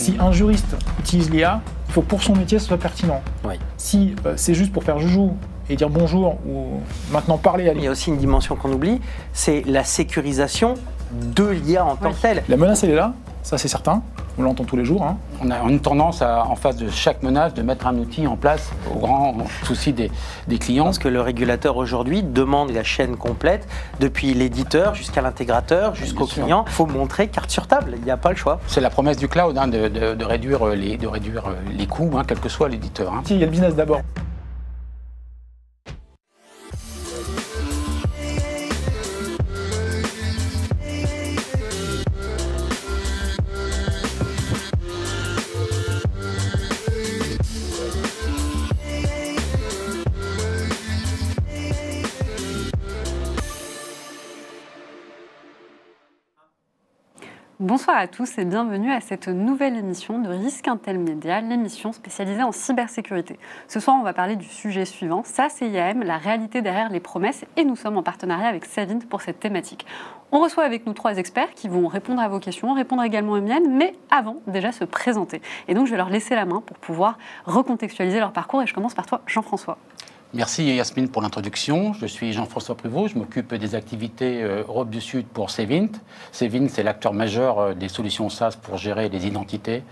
Si un juriste utilise l'IA, il faut que pour son métier ce soit pertinent. Oui. Si c'est juste pour faire joujou et dire bonjour ou maintenant parler à Il y a aussi une dimension qu'on oublie, c'est la sécurisation de l'IA en tant que telle. La menace, elle est là, ça c'est certain. On l'entend tous les jours. Hein. On a une tendance, en face de chaque menace, de mettre un outil en place au grand souci des clients. Parce que le régulateur aujourd'hui demande la chaîne complète, depuis l'éditeur jusqu'à l'intégrateur, jusqu'au client. Il faut montrer carte sur table, il n'y a pas le choix. C'est la promesse du cloud, hein, de réduire les coûts, hein, quel que soit l'éditeur. Hein. Il y a le business d'abord. Bonsoir à tous et bienvenue à cette nouvelle émission de Risque Intel Média, l'émission spécialisée en cybersécurité. Ce soir, on va parler du sujet suivant, SaaS et IAM, la réalité derrière les promesses, et nous sommes en partenariat avec Savint pour cette thématique. On reçoit avec nous 3 experts qui vont répondre à vos questions, répondre également aux miennes, mais avant, déjà se présenter. Et donc, je vais leur laisser la main pour pouvoir recontextualiser leur parcours, et je commence par toi, Jean-François. Merci Yasmine pour l'introduction. Je suis Jean-François Pruvot, je m'occupe des activités Europe du Sud pour Savint. Savint, c'est l'acteur majeur des solutions SaaS pour gérer les identités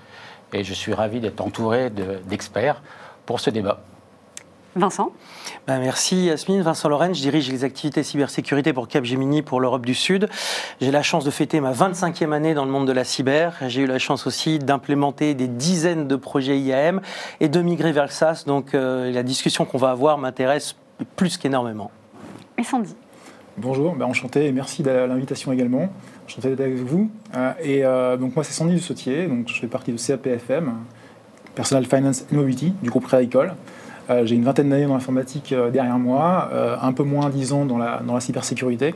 et je suis ravi d'être entouré d'experts pour ce débat. Vincent. Merci Yasmine. Vincent Lorraine, je dirige les activités cybersécurité pour Capgemini pour l'Europe du Sud. J'ai la chance de fêter ma 25e année dans le monde de la cyber. J'ai eu la chance aussi d'implémenter des dizaines de projets IAM et de migrer vers le SaaS. Donc la discussion qu'on va avoir m'intéresse plus qu'énormément. Et Sandy. Bonjour, enchanté et merci de l'invitation également. Enchanté d'être avec vous. Donc moi c'est Sandy Dussautier, donc je fais partie de CAPFM, Personal Finance and Mobility du groupe Crédit Agricole. J'ai une vingtaine d'années dans l'informatique derrière moi, un peu moins 10 ans dans la cybersécurité.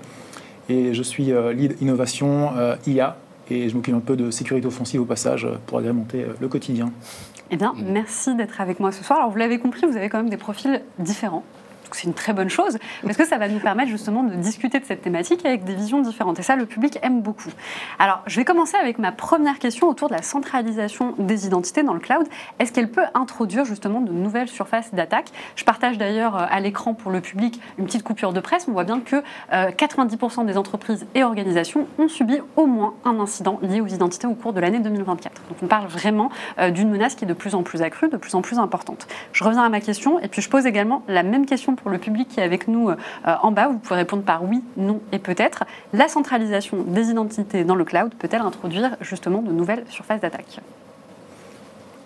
Et je suis lead innovation IA et je m'occupe un peu de sécurité offensive au passage pour agrémenter le quotidien. Eh bien, merci d'être avec moi ce soir. Alors, vous l'avez compris, vous avez quand même des profils différents. C'est une très bonne chose, parce que ça va nous permettre justement de discuter de cette thématique avec des visions différentes. Et ça, le public aime beaucoup. Alors, je vais commencer avec ma première question autour de la centralisation des identités dans le cloud. Est-ce qu'elle peut introduire justement de nouvelles surfaces d'attaque? Je partage d'ailleurs à l'écran pour le public une petite coupure de presse. On voit bien que 90% des entreprises et organisations ont subi au moins un incident lié aux identités au cours de l'année 2024. Donc, on parle vraiment d'une menace qui est de plus en plus accrue, de plus en plus importante. Je reviens à ma question et puis je pose également la même question pour le public qui est avec nous en bas. Vous pouvez répondre par oui, non et peut-être. La centralisation des identités dans le cloud peut-elle introduire justement de nouvelles surfaces d'attaque?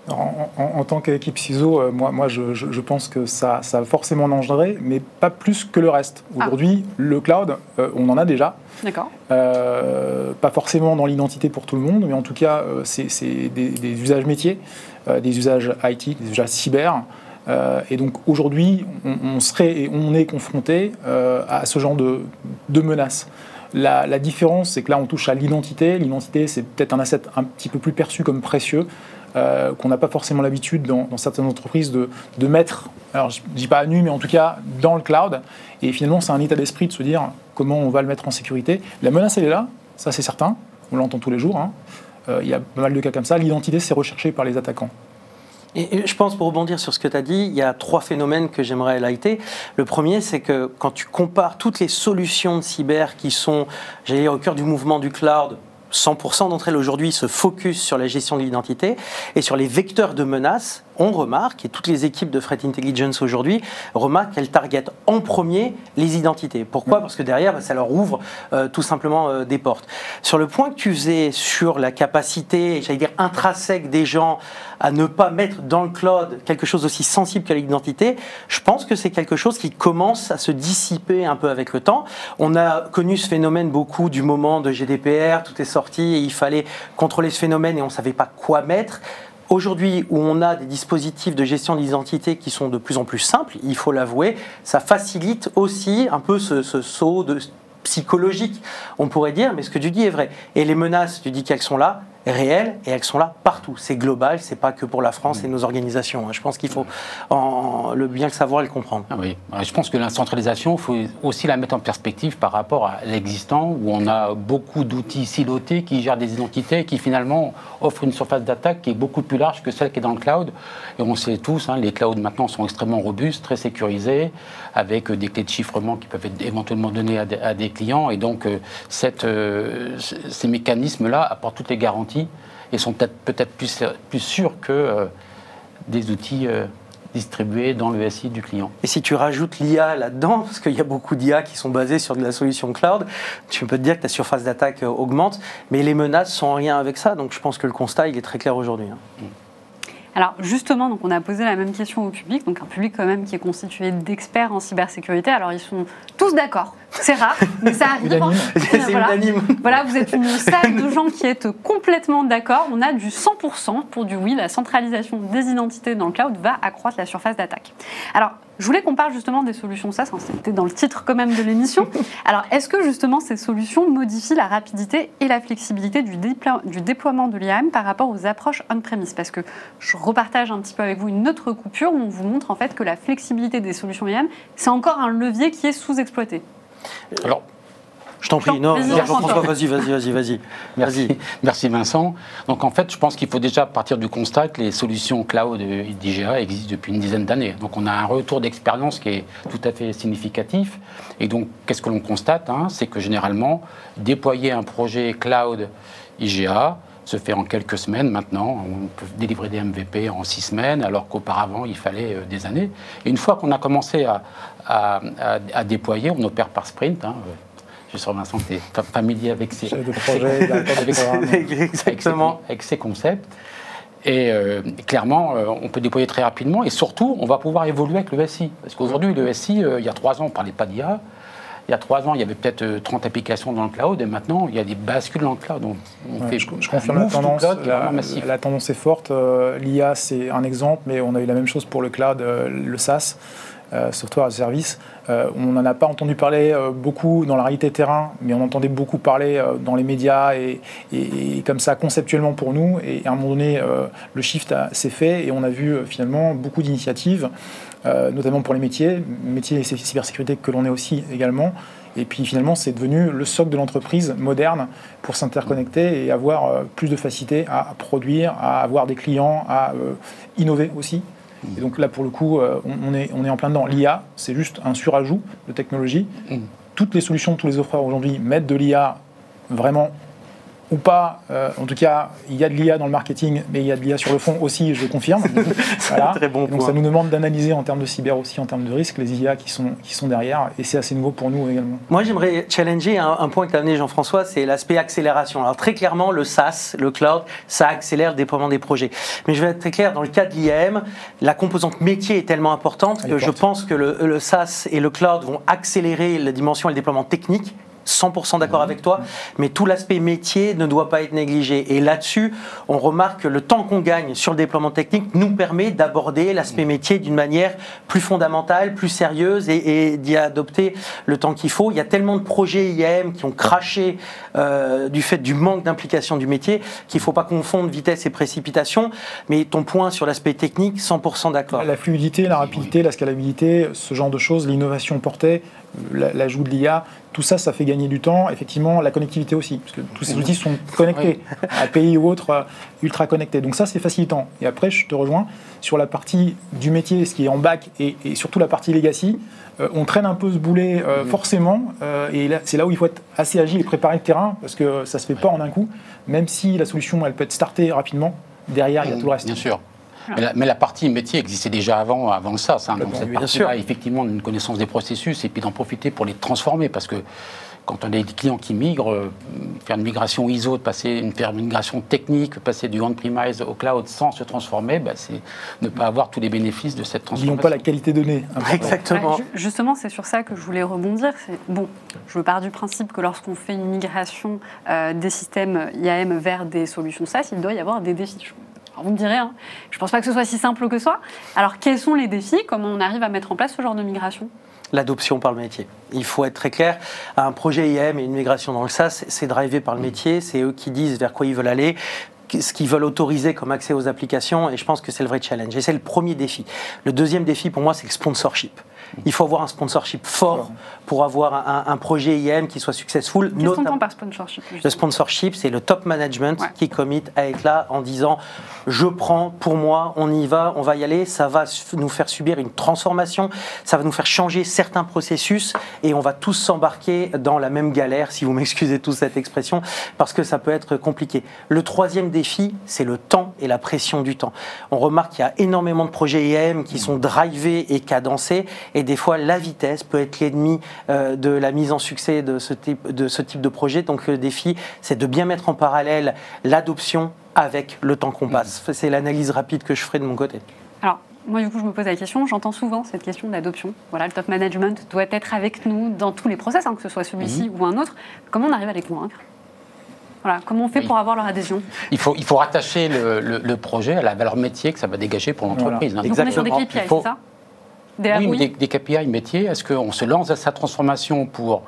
En tant qu'équipe CISO, moi je pense que ça va forcément en engendrer, mais pas plus que le reste. Aujourd'hui, le cloud, on en a déjà. D'accord. Pas forcément dans l'identité pour tout le monde, mais en tout cas, c'est des usages métiers, des usages IT, des usages cyber. Et donc aujourd'hui, on est confronté à ce genre de menaces. La différence, c'est que là, on touche à l'identité. L'identité, c'est peut-être un asset un petit peu plus perçu comme précieux, qu'on n'a pas forcément l'habitude dans certaines entreprises de mettre, alors je ne dis pas à nu, mais en tout cas dans le cloud. Et finalement, c'est un état d'esprit de se dire comment on va le mettre en sécurité. La menace, elle est là, ça c'est certain, on l'entend tous les jours. Hein. Il y a pas mal de cas comme ça. L'identité, c'est recherché par les attaquants. Et je pense, pour rebondir sur ce que tu as dit, il y a 3 phénomènes que j'aimerais highlighter. Le premier, c'est que quand tu compares toutes les solutions de cyber qui sont, j'allais dire, au cœur du mouvement du cloud, 100% d'entre elles aujourd'hui se focus sur la gestion de l'identité et sur les vecteurs de menaces. On remarque, et toutes les équipes de Threat Intelligence aujourd'hui remarquent qu'elles targetent en premier les identités. Pourquoi? Parce que derrière, ça leur ouvre tout simplement des portes. Sur le point que tu faisais sur la capacité, j'allais dire intrinsèque des gens à ne pas mettre dans le cloud quelque chose aussi sensible qu'à l'identité, je pense que c'est quelque chose qui commence à se dissiper un peu avec le temps. On a connu ce phénomène beaucoup du moment de GDPR, tout est sorti et il fallait contrôler ce phénomène et on ne savait pas quoi mettre. Aujourd'hui, où on a des dispositifs de gestion de l'identité qui sont de plus en plus simples, il faut l'avouer, ça facilite aussi un peu ce saut psychologique, on pourrait dire, mais ce que tu dis est vrai. Et les menaces, tu dis qu'elles sont là, réelles et elles sont là partout. C'est global, c'est pas que pour la France et nos organisations. Je pense qu'il faut bien le savoir et le comprendre. Ah oui, je pense que la centralisation, il faut aussi la mettre en perspective par rapport à l'existant, où on a beaucoup d'outils silotés qui gèrent des identités, qui finalement offrent une surface d'attaque qui est beaucoup plus large que celle qui est dans le cloud. Et on sait tous, les clouds maintenant sont extrêmement robustes, très sécurisés, avec des clés de chiffrement qui peuvent être éventuellement données à des clients. Et donc, ces mécanismes-là apportent toutes les garanties et sont peut-être plus sûrs que des outils distribués dans le SI du client. Et si tu rajoutes l'IA là-dedans, parce qu'il y a beaucoup d'IA qui sont basées sur de la solution cloud, tu peux te dire que ta surface d'attaque augmente, mais les menaces sont en lien avec ça, donc je pense que le constat il est très clair aujourd'hui. Alors justement, donc on a posé la même question au public, donc un public quand même qui est constitué d'experts en cybersécurité. Alors ils sont tous d'accord, c'est rare, mais ça arrive. C'est unanime. Voilà, vous êtes une salle de gens qui êtes complètement d'accord. On a du 100% pour du oui, la centralisation des identités dans le cloud va accroître la surface d'attaque. Alors, je voulais qu'on parle justement des solutions SaaS, c'était dans le titre quand même de l'émission. Alors, est-ce que justement ces solutions modifient la rapidité et la flexibilité du déploiement de l'IAM par rapport aux approches on-premise? Parce que je repartage un petit peu avec vous une autre coupure où on vous montre en fait que la flexibilité des solutions IAM, c'est encore un levier qui est sous-exploité. Alors, je t'en prie, non, Jean-François, vas-y. Merci Vincent. Donc en fait, je pense qu'il faut déjà partir du constat que les solutions cloud d'IGA existent depuis une dizaine d'années. Donc on a un retour d'expérience qui est tout à fait significatif. Et donc, qu'est-ce que l'on constate, c'est que généralement, déployer un projet cloud IGA se fait en quelques semaines maintenant. On peut délivrer des MVP en 6 semaines, alors qu'auparavant, il fallait des années. Et une fois qu'on a commencé à déployer, on opère par sprint. Je suis sûr, Vincent, tu es familier avec ces avec ces concepts. Et clairement, on peut déployer très rapidement. Et surtout, on va pouvoir évoluer avec le SI. Parce qu'aujourd'hui, le SI, il y a 3 ans, on ne parlait pas d'IA. Il y a 3 ans, il y avait peut-être 30 applications dans le cloud. Et maintenant, il y a des bascules dans le cloud. Je confirme la tendance est forte. L'IA, c'est un exemple, mais on a eu la même chose pour le cloud, le SaaS. Software as a Service. On n'en a pas entendu parler beaucoup dans la réalité terrain, mais on entendait beaucoup parler dans les médias et comme ça conceptuellement pour nous. Et à un moment donné, le shift s'est fait et on a vu finalement beaucoup d'initiatives, notamment pour les métiers et cybersécurité que l'on est aussi également. Et puis finalement, c'est devenu le socle de l'entreprise moderne pour s'interconnecter et avoir plus de facilité à produire, à avoir des clients, à innover aussi. Et donc là, pour le coup, on est en plein dedans. L'IA, c'est juste un surajout de technologie. Toutes les solutions, tous les offreurs aujourd'hui mettent de l'IA vraiment ou pas. En tout cas, il y a de l'IA dans le marketing, mais il y a de l'IA sur le fond aussi, je confirme. Voilà. Très bon donc point. ça nous demande d'analyser en termes de cyber aussi, en termes de risques, les IA qui sont derrière. Et c'est assez nouveau pour nous également. Moi, j'aimerais challenger un point que tu as amené, Jean-François, c'est l'aspect accélération. Alors très clairement, le SaaS, le cloud, ça accélère le déploiement des projets. Mais je vais être très clair, dans le cas de l'IAM, la composante métier est tellement importante que je pense que le SaaS et le cloud vont accélérer la dimension et le déploiement technique. 100% d'accord avec toi, mais tout l'aspect métier ne doit pas être négligé. Et là-dessus, on remarque que le temps qu'on gagne sur le déploiement technique nous permet d'aborder l'aspect métier d'une manière plus fondamentale, plus sérieuse et d'y adopter le temps qu'il faut. Il y a tellement de projets IAM qui ont craché du fait du manque d'implication du métier qu'il ne faut pas confondre vitesse et précipitation. Mais ton point sur l'aspect technique, 100% d'accord. La fluidité, la rapidité, la scalabilité, ce genre de choses, l'innovation portée, l'ajout de l'IA, tout ça, ça fait gagner du temps. Effectivement, la connectivité aussi, parce que tous ces outils sont connectés, API ou autres, ultra connectés. Donc ça, c'est facilitant. Et après, je te rejoins sur la partie du métier, ce qui est en back, et surtout la partie legacy. On traîne un peu ce boulet forcément, et là, c'est là où il faut être assez agile et préparer le terrain, parce que ça ne se fait pas en un coup, même si la solution, elle peut être startée rapidement. Derrière, il y a tout le reste. Bien sûr. Mais la partie métier existait déjà avant le SaaS. Donc cette partie-là, effectivement, une connaissance des processus et puis d'en profiter pour les transformer. Parce que quand on a des clients qui migrent, faire une migration ISO, faire une migration technique, passer du on-premise au cloud sans se transformer, c'est ne pas avoir tous les bénéfices de cette transformation. N'oublions pas la qualité de données. Exactement. Justement, c'est sur ça que je voulais rebondir. Je pars du principe que lorsqu'on fait une migration des systèmes IAM vers des solutions SaaS, il doit y avoir des défis. Alors vous me direz, je ne pense pas que ce soit si simple que ça. Alors quels sont les défis? Comment on arrive à mettre en place ce genre de migration? l'adoption par le métier. Il faut être très clair, un projet IAM et une migration dans le SaaS, c'est drivé par le métier, c'est eux qui disent vers quoi ils veulent aller, ce qu'ils veulent autoriser comme accès aux applications, et je pense que c'est le vrai challenge. Et c'est le premier défi. Le deuxième défi, pour moi, c'est le sponsorship. Il faut avoir un sponsorship fort pour avoir un projet IAM qui soit successful. Qu'est-ce qu'on entend par sponsorship? Le sponsorship, c'est le top management qui commit à être là en disant « je prends pour moi, on y va, on va y aller, ça va nous faire subir une transformation, ça va nous faire changer certains processus et on va tous s'embarquer dans la même galère, si vous m'excusez tous cette expression, parce que ça peut être compliqué. » Le troisième défi, c'est le temps et la pression du temps. On remarque qu'il y a énormément de projets IAM qui sont drivés et cadencés, et des fois la vitesse peut être l'ennemi de la mise en succès de ce type de projet. Donc le défi, c'est de bien mettre en parallèle l'adoption avec le temps qu'on passe. C'est l'analyse rapide que je ferai de mon côté. Alors, moi, du coup, je me pose la question, j'entends souvent cette question d'adoption. Voilà, le top management doit être avec nous dans tous les process, que ce soit celui-ci ou un autre. Comment on arrive à les convaincre? Voilà, comment on fait pour avoir leur adhésion? Il faut rattacher le projet à la valeur métier que ça va dégager pour l'entreprise. Voilà. Donc on est sur des KPI, c'est ça? Oui, mais des KPI métiers. Est-ce qu'on se lance à sa transformation pour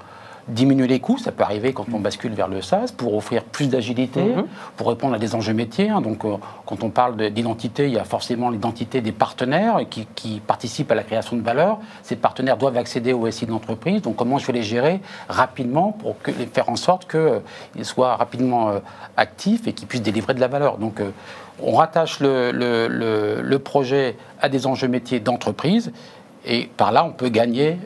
diminuer les coûts? Ça peut arriver quand on bascule vers le SaaS, pour offrir plus d'agilité, pour répondre à des enjeux métiers. Donc, quand on parle d'identité, il y a forcément l'identité des partenaires qui participent à la création de valeur. Ces partenaires doivent accéder au SI de l'entreprise. Donc, comment je vais les gérer rapidement pour faire en sorte qu'ils soient rapidement actifs et qu'ils puissent délivrer de la valeur. Donc, on rattache le projet à des enjeux métiers d'entreprise et par là, on peut gagner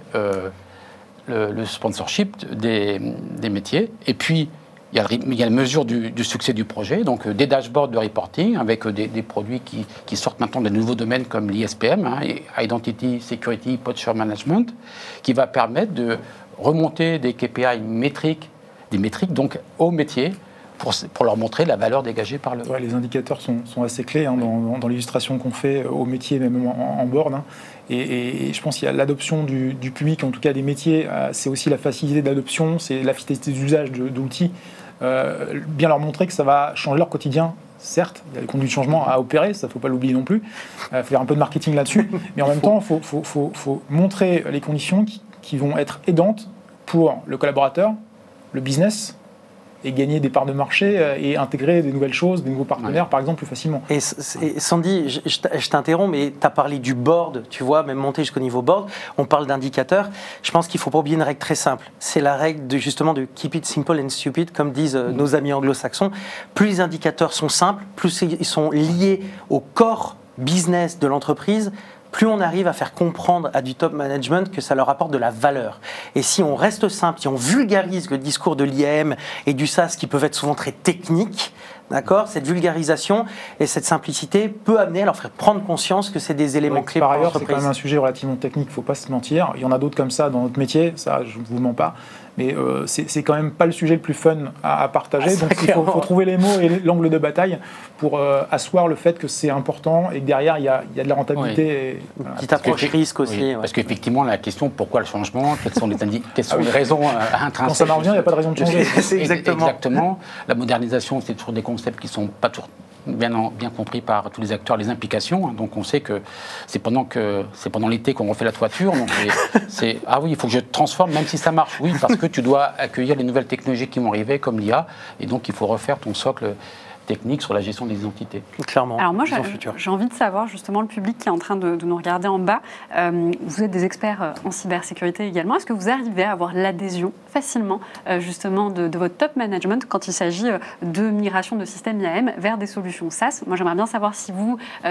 le sponsorship des métiers. Et puis, il y a la mesure du succès du projet, donc des dashboards de reporting avec des produits qui sortent maintenant de nouveaux domaines comme l'ISPM, Identity, Security, Posture Management, qui va permettre de remonter des KPI métriques, donc au métier, pour leur montrer la valeur dégagée par le... Ouais, les indicateurs sont assez clés dans l'illustration qu'on fait au métier, même en board. Et je pense qu'il y a l'adoption du public, en tout cas des métiers, c'est aussi la facilité d'adoption, c'est la facilité d'usage d'outils. Bien leur montrer que ça va changer leur quotidien. Certes, il y a des conduites de changement à opérer, ça ne faut pas l'oublier non plus. Il faut faire un peu de marketing là-dessus. Mais en même temps, il faut montrer les conditions qui vont être aidantes pour le collaborateur, le business, et gagner des parts de marché et intégrer des nouvelles choses, des nouveaux partenaires, par exemple, plus facilement. Et Sandy, je t'interromps, mais tu as parlé du board, tu vois, même monter jusqu'au niveau board, on parle d'indicateurs. Je pense qu'il ne faut pas oublier une règle très simple. C'est la règle justement de keep it simple and stupid, comme disent nos amis anglo-saxons. Plus les indicateurs sont simples, plus ils sont liés au core business de l'entreprise, plus on arrive à faire comprendre à du top management que ça leur apporte de la valeur. Et si on reste simple, si on vulgarise le discours de l'IAM et du SaaS qui peuvent être souvent très techniques, d'accord, cette vulgarisation et cette simplicité peut amener à leur faire prendre conscience que c'est des éléments clés pour l'entreprise. Par ailleurs, c'est quand même un sujet relativement technique, il ne faut pas se mentir. Il y en a d'autres comme ça dans notre métier, ça je ne vous mens pas. Mais c'est quand même pas le sujet le plus fun à partager. Donc il faut trouver les mots et l'angle de bataille pour asseoir le fait que c'est important et que derrière il y a de la rentabilité. Oui. Petite approche risque aussi. Oui, parce qu'effectivement, la question pourquoi le changement, quelles sont les raisons intrinsèques. Quand ça marche bien, il n'y a pas de raison de changer. C'est exactement. La modernisation, c'est toujours des concepts qui ne sont pas toujours bien compris par tous les acteurs, les implications. Donc on sait que c'est pendant l'été qu'on refait la toiture. Donc ah oui, il faut que je transforme, même si ça marche. Oui, parce que tu dois accueillir les nouvelles technologies qui vont arriver, comme l'IA, et donc il faut refaire ton socle technique sur la gestion des identités. Clairement. Alors moi, j'ai envie de savoir, justement, le public qui est en train de nous regarder en bas, vous êtes des experts en cybersécurité également, est-ce que vous arrivez à avoir l'adhésion facilement, justement, de votre top management quand il s'agit de migration de système IAM vers des solutions SaaS? Moi, j'aimerais bien savoir si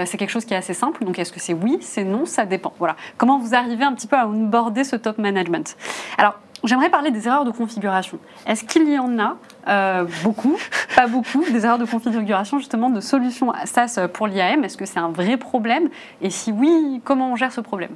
c'est quelque chose qui est assez simple, donc est-ce que c'est oui, c'est non, ça dépend. Voilà. Comment vous arrivez un petit peu à onboarder ce top management? Alors, j'aimerais parler des erreurs de configuration. Est-ce qu'il y en a beaucoup, pas beaucoup, des erreurs de configuration justement de solutions SaaS pour l'IAM? Est-ce que c'est un vrai problème? Et si oui, comment on gère ce problème?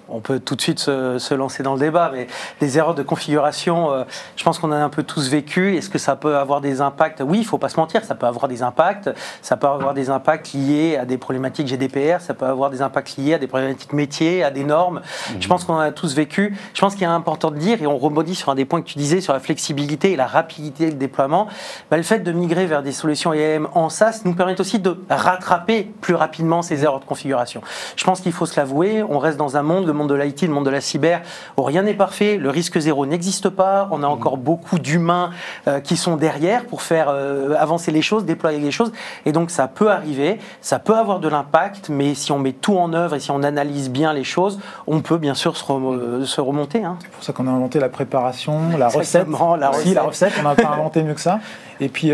On peut tout de suite se lancer dans le débat, mais des erreurs de configuration, je pense qu'on a un peu tous vécu. Est-ce que ça peut avoir des impacts? Oui, il ne faut pas se mentir, ça peut avoir des impacts. Ça peut avoir des impacts liés à des problématiques GDPR, ça peut avoir des impacts liés à des problématiques métiers, à des normes. Je pense qu'on en a tous vécu. Je pense qu'il est important de dire, et on rebondit sur un des points que tu disais, sur la flexibilité et la rapidité de déploiement. déploiement, le fait de migrer vers des solutions IAM en SaaS nous permet aussi de rattraper plus rapidement ces erreurs de configuration. Je pense qu'il faut se l'avouer, on reste dans un monde, le monde de l'IT, le monde de la cyber, où rien n'est parfait, le risque zéro n'existe pas, on a encore beaucoup d'humains qui sont derrière pour faire avancer les choses, déployer les choses, et donc ça peut arriver, ça peut avoir de l'impact, mais si on met tout en œuvre et si on analyse bien les choses, on peut bien sûr se remonter. Hein. C'est pour ça qu'on a inventé la préparation, la recette. La recette, on n'a pas inventé mieux que ça. Et puis,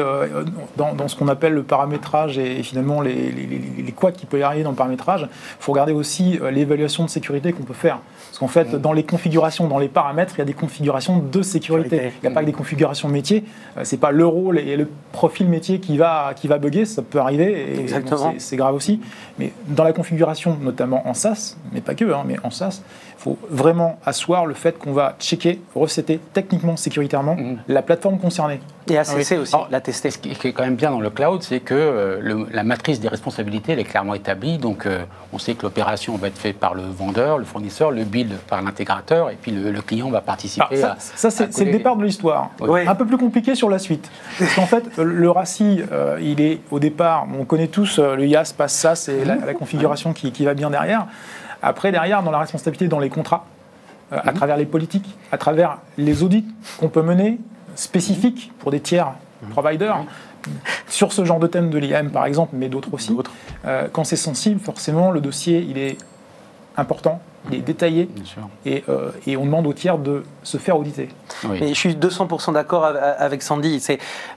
dans ce qu'on appelle le paramétrage et finalement les couacs qui peuvent y arriver dans le paramétrage, il faut regarder aussi l'évaluation de sécurité qu'on peut faire. Parce qu'en fait, dans les configurations, dans les paramètres, il y a des configurations de sécurité. Il n'y a pas que des configurations métiers. C'est pas le rôle et le profil métier qui va bugger, ça peut arriver. Exactement. C'est grave aussi. Mais dans la configuration, notamment en SaaS, mais pas que, mais en SaaS, il faut vraiment asseoir le fait qu'on va checker, resetter techniquement, sécuritairement la plateforme concernée. Et ACC aussi, la tester. Ce qui est quand même bien dans le cloud, c'est que la matrice des responsabilités, elle est clairement établie. Donc, on sait que l'opération va être faite par le vendeur, le fournisseur, le build par l'intégrateur, et puis le client va participer à... Ça, c'est le départ de l'histoire. Oui. Un peu plus compliqué sur la suite. Parce qu'en fait, le RACI, il est au départ, on connaît tous le IaaS, PaaS, SaaS et la configuration qui va bien derrière. Après, derrière, dans la responsabilité, dans les contrats, à travers les politiques, à travers les audits qu'on peut mener, spécifiques pour des tiers providers, sur ce genre de thème de l'IAM par exemple, mais d'autres aussi. Quand c'est sensible, forcément, le dossier, il est important, il est détaillé, et on demande aux tiers de se faire auditer. Oui. Mais je suis 200% d'accord avec Sandy.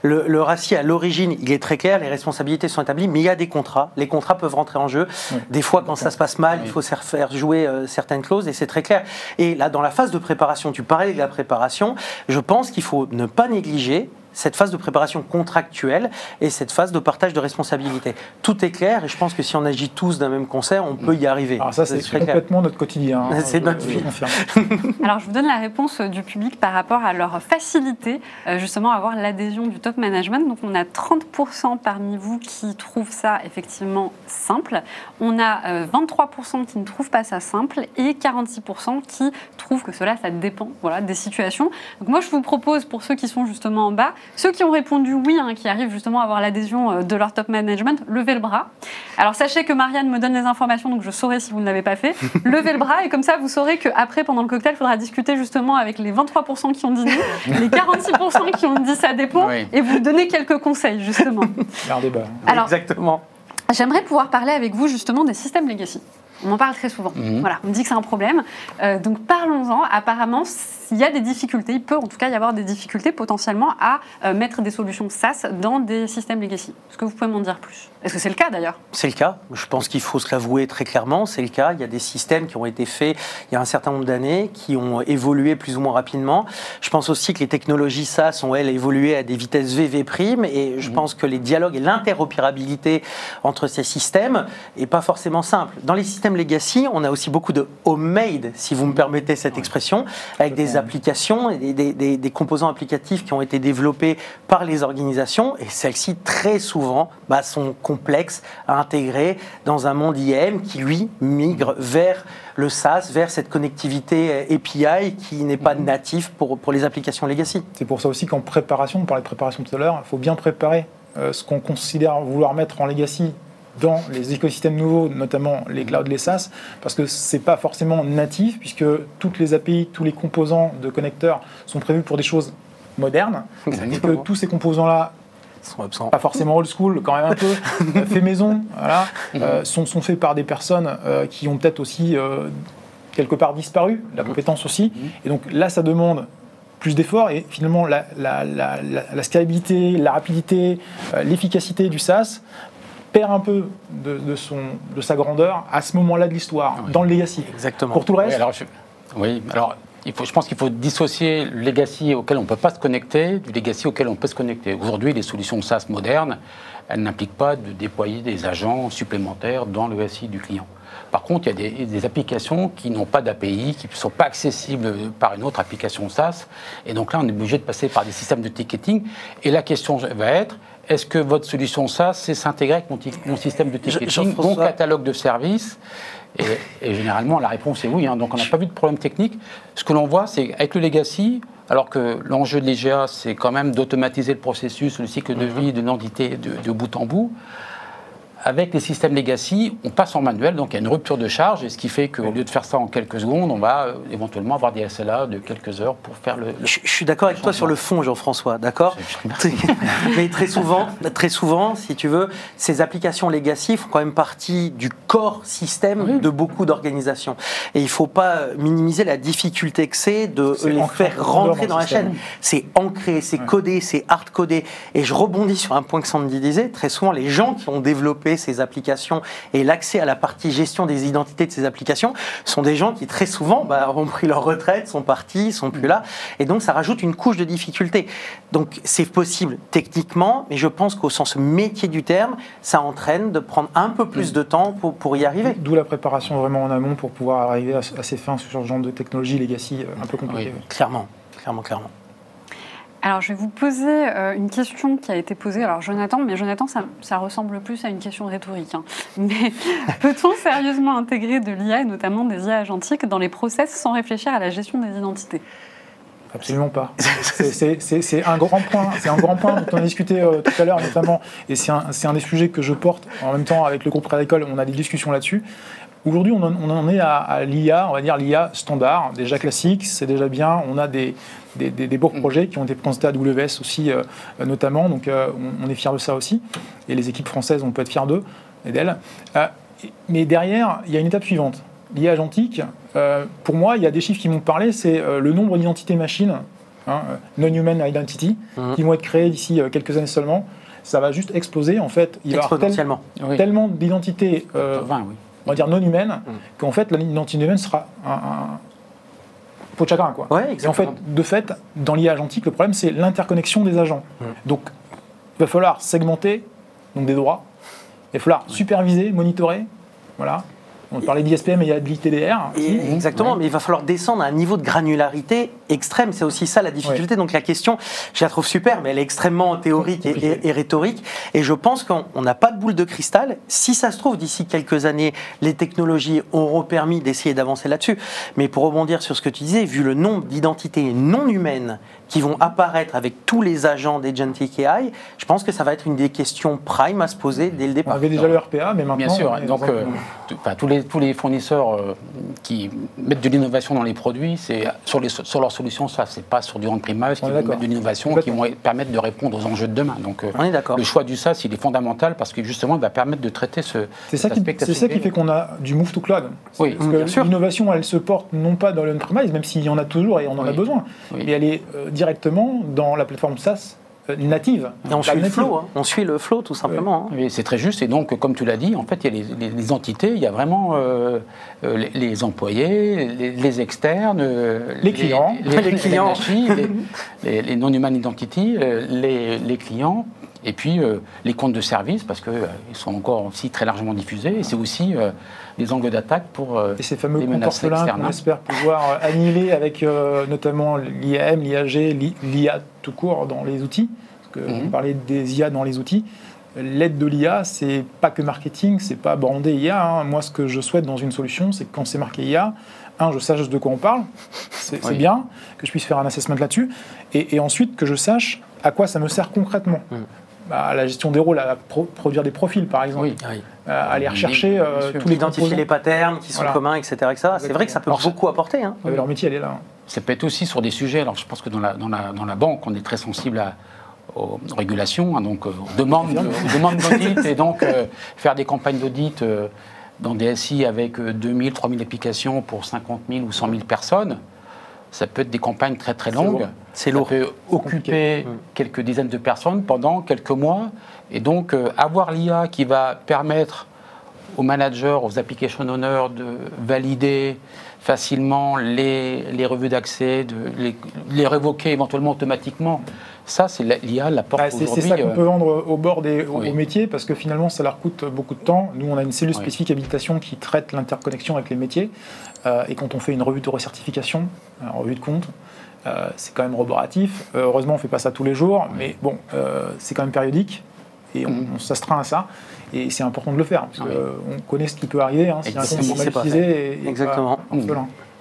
Le RACI, à l'origine, il est très clair, les responsabilités sont établies, mais il y a des contrats. Les contrats peuvent rentrer en jeu. Oui. Des fois, quand ça se passe mal, il faut faire jouer certaines clauses, et c'est très clair. Et là, dans la phase de préparation, tu parlais de la préparation, je pense qu'il faut ne pas négliger cette phase de préparation contractuelle et cette phase de partage de responsabilité. Tout est clair et je pense que si on agit tous d'un même concert, on peut y arriver. Alors ça, c'est complètement notre quotidien. C'est notre vie. Alors, je vous donne la réponse du public par rapport à leur facilité, justement, à avoir l'adhésion du top management. Donc, on a 30% parmi vous qui trouvent ça effectivement simple. On a 23% qui ne trouvent pas ça simple et 46% qui trouvent que cela, ça dépend des situations. Donc, moi, je vous propose, pour ceux qui sont justement en bas, ceux qui ont répondu oui, qui arrivent justement à avoir l'adhésion de leur top management, levez le bras. Alors sachez que Marianne me donne les informations, donc je saurai si vous ne l'avez pas fait. Levez le bras et comme ça vous saurez qu'après, pendant le cocktail, il faudra discuter justement avec les 23% qui ont dit non, les 46% qui ont dit ça dépend, et vous donner quelques conseils justement. Alors, exactement. J'aimerais pouvoir parler avec vous justement des systèmes legacy. On en parle très souvent. Voilà, on me dit que c'est un problème. Donc parlons-en. Apparemment, il y a des difficultés. Il peut en tout cas y avoir des difficultés potentiellement à mettre des solutions SaaS dans des systèmes legacy. Est-ce que vous pouvez m'en dire plus? Est-ce que c'est le cas d'ailleurs? C'est le cas. Je pense qu'il faut se l'avouer très clairement. C'est le cas. Il y a des systèmes qui ont été faits il y a un certain nombre d'années, qui ont évolué plus ou moins rapidement. Je pense aussi que les technologies SaaS ont, elles, évolué à des vitesses VV'. Et je pense que les dialogues et l'interopérabilité entre ces systèmes n'est pas forcément simple. Dans les systèmes legacy, on a aussi beaucoup de homemade, si vous me permettez cette expression, avec des applications et des composants applicatifs qui ont été développés par les organisations, et celles-ci très souvent sont complexes à intégrer dans un monde IAM qui lui migre vers le SaaS, vers cette connectivité API qui n'est pas native pour les applications legacy. C'est pour ça aussi qu'en préparation, on parlait de préparation tout à l'heure, il faut bien préparer ce qu'on considère vouloir mettre en legacy dans les écosystèmes nouveaux, notamment les clouds, les SaaS, parce que ce n'est pas forcément natif, puisque toutes les API, tous les composants de connecteurs sont prévus pour des choses modernes, et que tous ces composants-là sont absents. Pas forcément old school, quand même un peu, fait maison, sont faits par des personnes qui ont peut-être aussi quelque part disparu, la compétence aussi, et donc là ça demande plus d'efforts, et finalement la scalabilité, la rapidité, l'efficacité du SaaS perd un peu de sa grandeur à ce moment-là de l'histoire, dans le legacy. Exactement. Pour tout le reste... Alors, je pense qu'il faut dissocier le legacy auquel on ne peut pas se connecter du legacy auquel on peut se connecter. Aujourd'hui, les solutions SaaS modernes, elles n'impliquent pas de déployer des agents supplémentaires dans le SI du client. Par contre, il y a des applications qui n'ont pas d'API, qui ne sont pas accessibles par une autre application SaaS. Et donc là, on est obligé de passer par des systèmes de ticketing. Et la question va être, est-ce que votre solution SaaS sait s'intégrer avec mon système de ticketing, mon catalogue de services? Et généralement, la réponse est oui. Donc on n'a pas vu de problème technique. Ce que l'on voit, c'est qu'avec le legacy, Alors que l'enjeu de l'IGA, c'est quand même d'automatiser le processus, le cycle de vie d'une entité de bout en bout. Avec les systèmes legacy, on passe en manuel, donc il y a une rupture de charge, et ce qui fait qu'au lieu de faire ça en quelques secondes, on va éventuellement avoir des SLA de quelques heures pour faire le Je suis d'accord avec toi sur le fond, Jean-François, d'accord. Mais très souvent, si tu veux, ces applications legacy font quand même partie du core système de beaucoup d'organisations. Et il ne faut pas minimiser la difficulté que c'est de les faire rentrer dans la chaîne. C'est ancré, c'est codé, c'est hard-codé. Et je rebondis sur un point que Sandy disait, très souvent les gens qui ont développé ces applications et l'accès à la partie gestion des identités de ces applications sont des gens qui très souvent ont pris leur retraite, sont partis, sont plus là, et donc ça rajoute une couche de difficulté. Donc c'est possible techniquement, mais je pense qu'au sens métier du terme, ça entraîne de prendre un peu plus de temps pour y arriver. D'où la préparation vraiment en amont pour pouvoir arriver à ces fins sur ce genre de technologie legacy un peu compliquée. Oui, clairement. Alors, je vais vous poser une question qui a été posée. Alors, Jonathan, ça ressemble plus à une question rhétorique. Hein. Mais peut-on sérieusement intégrer de l'IA, et notamment des IA agentiques, dans les process sans réfléchir à la gestion des identités ? Absolument pas. C'est un grand point. C'est un grand point dont on a discuté tout à l'heure, notamment. Et c'est un des sujets que je porte en même temps avec le groupe Crédicole. On a des discussions là-dessus. Aujourd'hui, on en est à l'IA, on va dire l'IA standard, déjà classique, c'est déjà bien. On a des beaux projets qui ont été présentés à AWS aussi, notamment, donc on est fiers de ça aussi. Et les équipes françaises, on peut être fiers d'eux et d'elles. Mais derrière, il y a une étape suivante. L'IA agentique, pour moi, il y a des chiffres qui m'ont parlé, c'est le nombre d'identités machines, non-human identity, qui vont être créées d'ici quelques années seulement. Ça va juste exploser, en fait. Il va y avoir tellement d'identités... on va dire non humaine, qu'en fait l'identité humaine sera un pot de chagrin, quoi. Ouais, et en fait, de fait, dans l'IA agentique, le problème c'est l'interconnexion des agents. Donc, il va falloir segmenter donc des droits, il va falloir superviser, monitorer, voilà. On parlait d'ISPM, mais il y a de l'ITDR. Exactement, mais il va falloir descendre à un niveau de granularité extrême. C'est aussi ça la difficulté. Donc la question, je la trouve super, mais elle est extrêmement théorique et rhétorique. Et je pense qu'on n'a pas de boule de cristal. Si ça se trouve, d'ici quelques années, les technologies auront permis d'essayer d'avancer là-dessus. Mais pour rebondir sur ce que tu disais, vu le nombre d'identités non humaines qui vont apparaître avec tous les agents d'Agentic AI, je pense que ça va être une des questions prime à se poser dès le départ. On avait déjà le RPA, mais maintenant... Bien sûr, donc tous les fournisseurs qui mettent de l'innovation dans les produits, c'est sur leurs solutions, ça, c'est pas sur du on-premise, qui vont mettre de l'innovation, qui vont permettre de répondre aux enjeux de demain. Donc on est d'accord. Le choix du SaaS, il est fondamental parce que justement, il va permettre de traiter c'est ça qui fait qu'on a du move to cloud. Oui, parce que l'innovation, elle se porte non pas dans l'on-premise, même s'il y en a toujours et on en a besoin, mais elle est directement dans la plateforme SaaS native. Et on suit le flow, on suit le flow tout simplement. Oui, c'est très juste. Et donc, comme tu l'as dit, en fait, il y a les entités, il y a vraiment les employés, les externes, les clients, les non-human identity, les clients, et puis les comptes de service, parce qu'ils sont encore aussi très largement diffusés. Et c'est aussi des angles d'attaque pour et ces fameux comptes orphelins qu'on espère pouvoir annihiler avec notamment l'IAM, l'IAG, l'IA tout court dans les outils. Parce que on parlait des IA dans les outils. L'aide de l'IA, c'est pas que marketing, c'est pas brander IA. Moi, ce que je souhaite dans une solution, c'est que quand c'est marqué IA, je sache de quoi on parle, c'est bien, que je puisse faire un assessment là-dessus, et ensuite que je sache à quoi ça me sert concrètement. À la gestion des rôles, à produire des profils, par exemple, à aller rechercher tous les identifier les patterns qui sont communs, etc. C'est vrai que ça peut beaucoup apporter. Leur métier, elle est là. Ça peut être aussi sur des sujets. Alors, je pense que dans la banque, on est très sensible aux régulations, donc aux demandes d'audit, et donc faire des campagnes d'audit dans des SI avec 2000, 3000 applications pour 50 000 ou 100 000 personnes. Ça peut être des campagnes très très longues. C'est lourd. Ça peut occuper quelques dizaines de personnes pendant quelques mois. Et donc, avoir l'IA qui va permettre aux managers, aux application owners de valider facilement les revues d'accès, de les révoquer éventuellement automatiquement. Ça, c'est l'IA l'apporte aujourd'hui. C'est ça qu'on peut vendre au bord aux métiers, parce que finalement, ça leur coûte beaucoup de temps. Nous, on a une cellule spécifique habilitation qui traite l'interconnexion avec les métiers. Et quand on fait une revue de recertification, une revue de compte, c'est quand même roboratif. Heureusement, on ne fait pas ça tous les jours, mais bon, c'est quand même périodique. Et on s'astreint à ça. Et c'est important de le faire, parce qu'on connaît ce qui peut arriver. Si un compte n'est mal utilisé, exactement.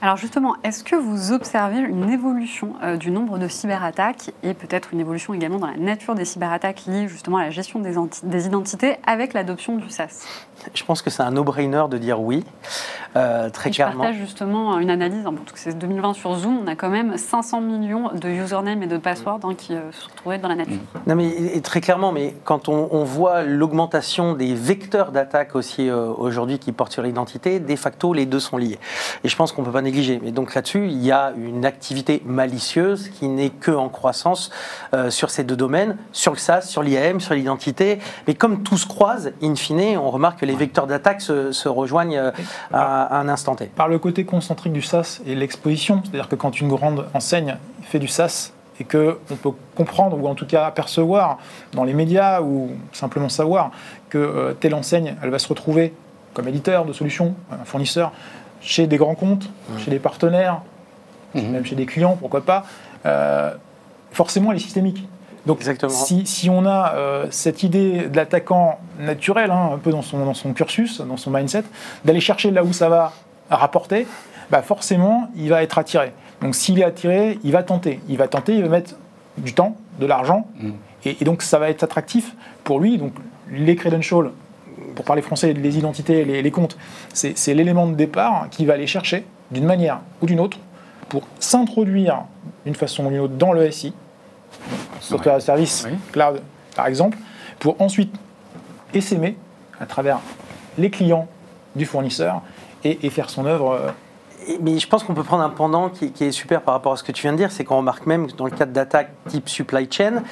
Alors justement, est-ce que vous observez une évolution du nombre de cyberattaques et peut-être une évolution également dans la nature des cyberattaques liées justement à la gestion des identités avec l'adoption du SaaS? Je pense que c'est un no-brainer de dire oui, très clairement. Je partage justement une analyse, bon, c'est 2020 sur Zoom, on a quand même 500 millions de usernames et de passwords qui se sont retrouvés dans la nature. Non mais très clairement, mais quand on voit l'augmentation des vecteurs d'attaque aussi aujourd'hui qui portent sur l'identité, de facto les deux sont liés. Et je pense qu'on ne peut pas négliger. Mais donc là-dessus, il y a une activité malicieuse qui n'est que en croissance sur ces deux domaines, sur le SaaS, sur l'IAM, sur l'identité. Mais comme tout se croise, in fine, on remarque que les vecteurs d'attaque se rejoignent à un instant T. Par le côté concentrique du SaaS et l'exposition, c'est-à-dire que quand une grande enseigne fait du SaaS et qu'on peut comprendre ou en tout cas apercevoir dans les médias ou simplement savoir que telle enseigne, elle va se retrouver comme éditeur de solutions, un fournisseur, chez des grands comptes, chez des partenaires, même chez des clients, pourquoi pas, forcément elle est systémique. Donc si on a cette idée de l'attaquant naturel, un peu dans son cursus, dans son mindset, d'aller chercher là où ça va rapporter, forcément il va être attiré. Donc s'il est attiré, il va tenter, il va mettre du temps, de l'argent, et donc ça va être attractif pour lui. Donc les credentials, pour parler français, les identités, les comptes, c'est l'élément de départ qu'il va aller chercher d'une manière ou d'une autre pour s'introduire d'une façon ou d'une autre dans le SI, software as a service, cloud par exemple, pour ensuite essaimer à travers les clients du fournisseur et faire son œuvre. Mais je pense qu'on peut prendre un pendant qui est super par rapport à ce que tu viens de dire, c'est qu'on remarque même dans le cadre d'attaques type supply chain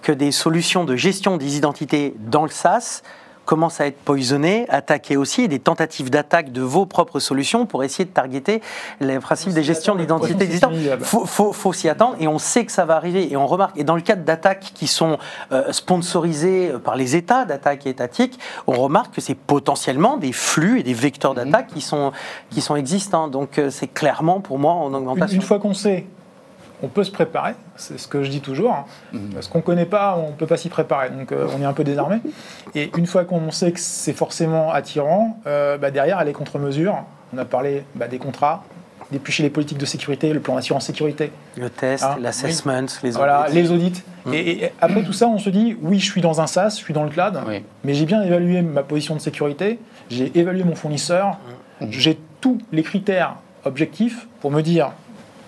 que des solutions de gestion des identités dans le SaaS commencent à être poisonnées, attaquées aussi, et des tentatives d'attaque de vos propres solutions pour essayer de targeter les principes des gestions d'identité existantes. Faut s'y attendre, et on sait que ça va arriver. Et on remarque, et dans le cadre d'attaques qui sont sponsorisées par les États, d'attaques étatiques, on remarque que c'est potentiellement des flux et des vecteurs d'attaque qui sont existants. Donc c'est clairement pour moi en augmentation. Une fois qu'on sait, on peut se préparer, c'est ce que je dis toujours, parce qu'on ne connaît pas, on ne peut pas s'y préparer, donc on est un peu désarmé. Et une fois qu'on sait que c'est forcément attirant, derrière, les contre-mesures, on a parlé des contrats, d'éplucher les politiques de sécurité, le plan d'assurance sécurité. Le test, l'assessment, les audits. Voilà, les audits. Et après tout ça, on se dit, oui, je suis dans un SaaS, je suis dans le cloud, mais j'ai bien évalué ma position de sécurité, j'ai évalué mon fournisseur, j'ai tous les critères objectifs pour me dire,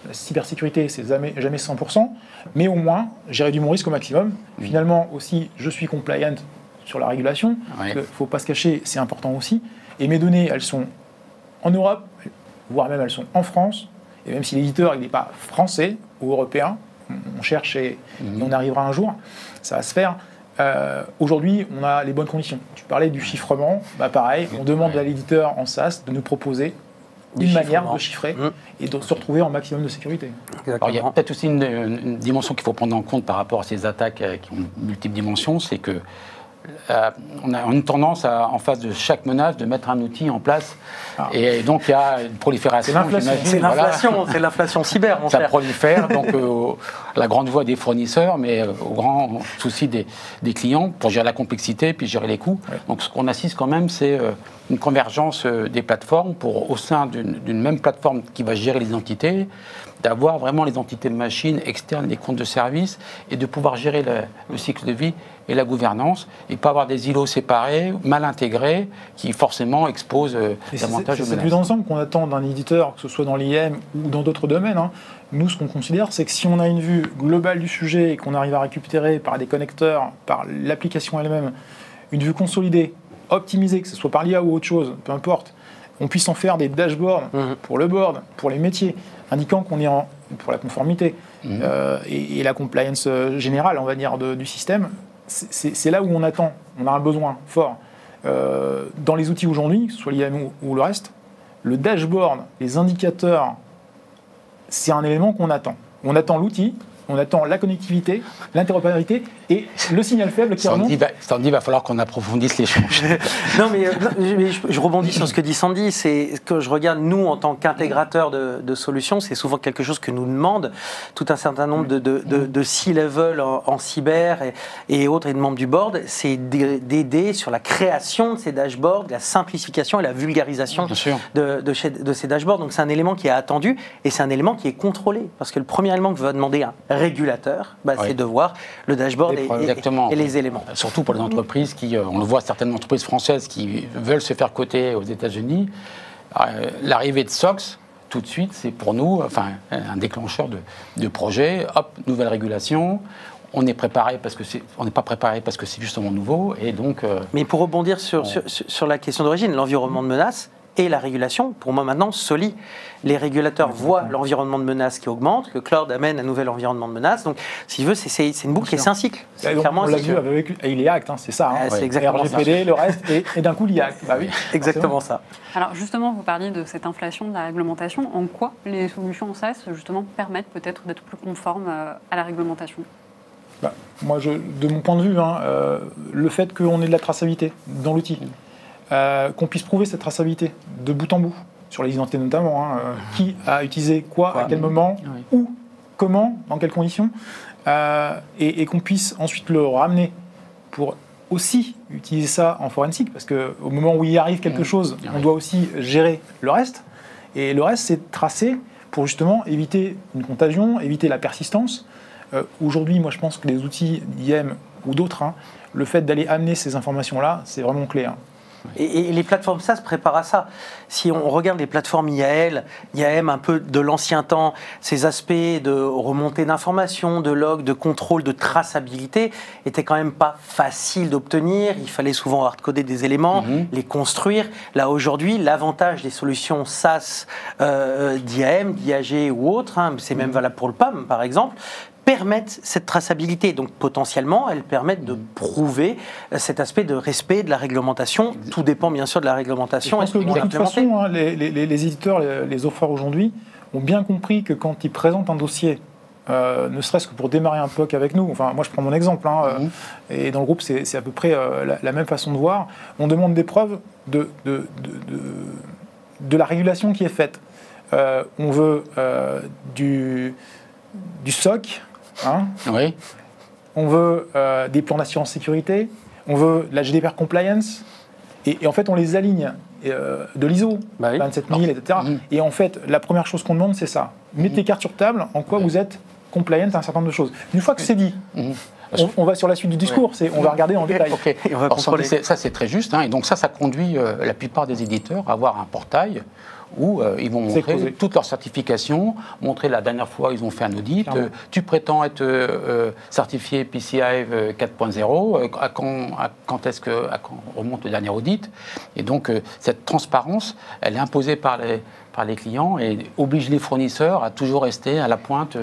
la cybersécurité, c'est jamais 100%, mais au moins, j'ai réduit mon risque au maximum. Finalement, aussi, je suis compliant sur la régulation. Il ne faut pas se cacher, c'est important aussi. Et mes données, elles sont en Europe, voire même elles sont en France. Et même si l'éditeur n'est pas français ou européen, on cherche et on arrivera un jour, ça va se faire. Aujourd'hui, on a les bonnes conditions. Tu parlais du chiffrement, pareil, on demande à l'éditeur en SaaS de nous proposer une manière de chiffrer et de se retrouver en maximum de sécurité. Alors, il y a peut-être aussi une dimension qu'il faut prendre en compte par rapport à ces attaques qui ont multiples dimensions, c'est que on a une tendance en face de chaque menace de mettre un outil en place. Et donc il y a une prolifération. C'est l'inflation cyber, mon cher. Ça prolifère, donc la grande voix des fournisseurs, mais au grand souci des clients pour gérer la complexité puis gérer les coûts. Donc ce qu'on assiste quand même, c'est une convergence des plateformes pour, au sein d'une même plateforme qui va gérer les identités, d'avoir vraiment les entités de machines externes, les comptes de service, et de pouvoir gérer le cycle de vie et la gouvernance, et pas avoir des îlots séparés, mal intégrés, qui forcément exposent davantage aux menaces. C'est cette vue d'ensemble qu'on attend d'un éditeur, que ce soit dans l'IM ou dans d'autres domaines. Nous, ce qu'on considère, c'est que si on a une vue globale du sujet et qu'on arrive à récupérer par des connecteurs, par l'application elle-même, une vue consolidée, optimisée, que ce soit par l'IA ou autre chose, peu importe, on puisse en faire des dashboards pour le board, pour les métiers, indiquant qu'on est pour la conformité et la compliance générale, on va dire, du système. C'est là où on attend, on a un besoin fort. Dans les outils aujourd'hui, que ce soit l'IAM ou le reste, le dashboard, les indicateurs, c'est un élément qu'on attend. On attend l'outil, On attend la connectivité, l'interopérabilité et le signal faible qui remonte. Sandy, va falloir qu'on approfondisse l'échange. Non, mais je rebondis sur ce que dit Sandy. C'est que je regarde, nous, en tant qu'intégrateurs de solutions, c'est souvent quelque chose que nous demande tout un certain nombre de C-level en cyber et autres, et de membres du board, c'est d'aider sur la création de ces dashboards, la simplification et la vulgarisation de ces dashboards. Donc, c'est un élément qui est attendu et c'est un élément qui est contrôlé. Parce que le premier élément que va demander un régulateur, c'est de voir le dashboard et les éléments. Surtout pour les entreprises qui, on le voit, certaines entreprises françaises qui veulent se faire coter aux États-Unis, l'arrivée de SOX, tout de suite, c'est pour nous un déclencheur de projet. Hop, nouvelle régulation. On est préparé on n'est pas préparé parce que c'est justement nouveau et donc. Mais pour rebondir sur la question d'origine, l'environnement de menace et la régulation, pour moi maintenant, se lient. Les régulateurs voient l'environnement de menace qui augmente, le cloud amène un nouvel environnement de menace. Donc, si tu veux, c'est une boucle et c'est un cycle. On l'a vu avec l'IACT, c'est ça. C'est exactement RGPD, ça. le reste, et d'un coup l'IACT. Bah oui, exactement ça. Alors justement, vous parliez de cette inflation de la réglementation. En quoi les solutions en SaaS justement permettent peut-être d'être plus conformes à la réglementation ? Moi, de mon point de vue, le fait qu'on ait de la traçabilité dans l'outil, qu'on puisse prouver cette traçabilité de bout en bout, sur les identités notamment, qui a utilisé quoi, à quel moment, où, comment, dans quelles conditions, et qu'on puisse ensuite le ramener pour aussi utiliser ça en forensique, parce qu'au moment où il arrive quelque chose, on doit aussi gérer le reste, et le reste, c'est tracer pour justement éviter une contagion, éviter la persistance. Aujourd'hui, moi, je pense que les outils d'IAM ou d'autres, le fait d'aller amener ces informations-là, c'est vraiment clé. Et les plateformes SaaS préparent à ça. Si on regarde les plateformes IAM un peu de l'ancien temps, ces aspects de remontée d'informations, de logs, de contrôle, de traçabilité étaient quand même pas faciles d'obtenir. Il fallait souvent hardcoder des éléments, les construire. Là, aujourd'hui, l'avantage des solutions SaaS d'IAM, d'IAG ou autres, c'est même valable pour le PAM, par exemple, permettent cette traçabilité. Donc potentiellement, elles permettent de prouver cet aspect de respect de la réglementation. Tout dépend bien sûr de la réglementation. Parce que de toute façon, les éditeurs, les offreurs aujourd'hui, ont bien compris que quand ils présentent un dossier, ne serait-ce que pour démarrer un POC avec nous, enfin moi je prends mon exemple, et dans le groupe c'est à peu près la même façon de voir, on demande des preuves de la régulation qui est faite. On veut du SOC, on veut des plans d'assurance sécurité, on veut de la GDPR compliance, et en fait on les aligne de l'ISO 27000, etc. Et en fait la première chose qu'on demande c'est ça, mettez carte sur table en quoi vous êtes compliant à un certain nombre de choses. Une fois que c'est dit, on va sur la suite du discours, on va regarder en détail. Et on va ça c'est très juste, et donc ça conduit la plupart des éditeurs à avoir un portail où ils vont montrer toutes leurs certifications, montrer la dernière fois ils ont fait un audit, tu prétends être certifié PCI 4.0, à quand remonte le dernier audit, et donc cette transparence, elle est imposée par les clients et oblige les fournisseurs à toujours rester à la pointe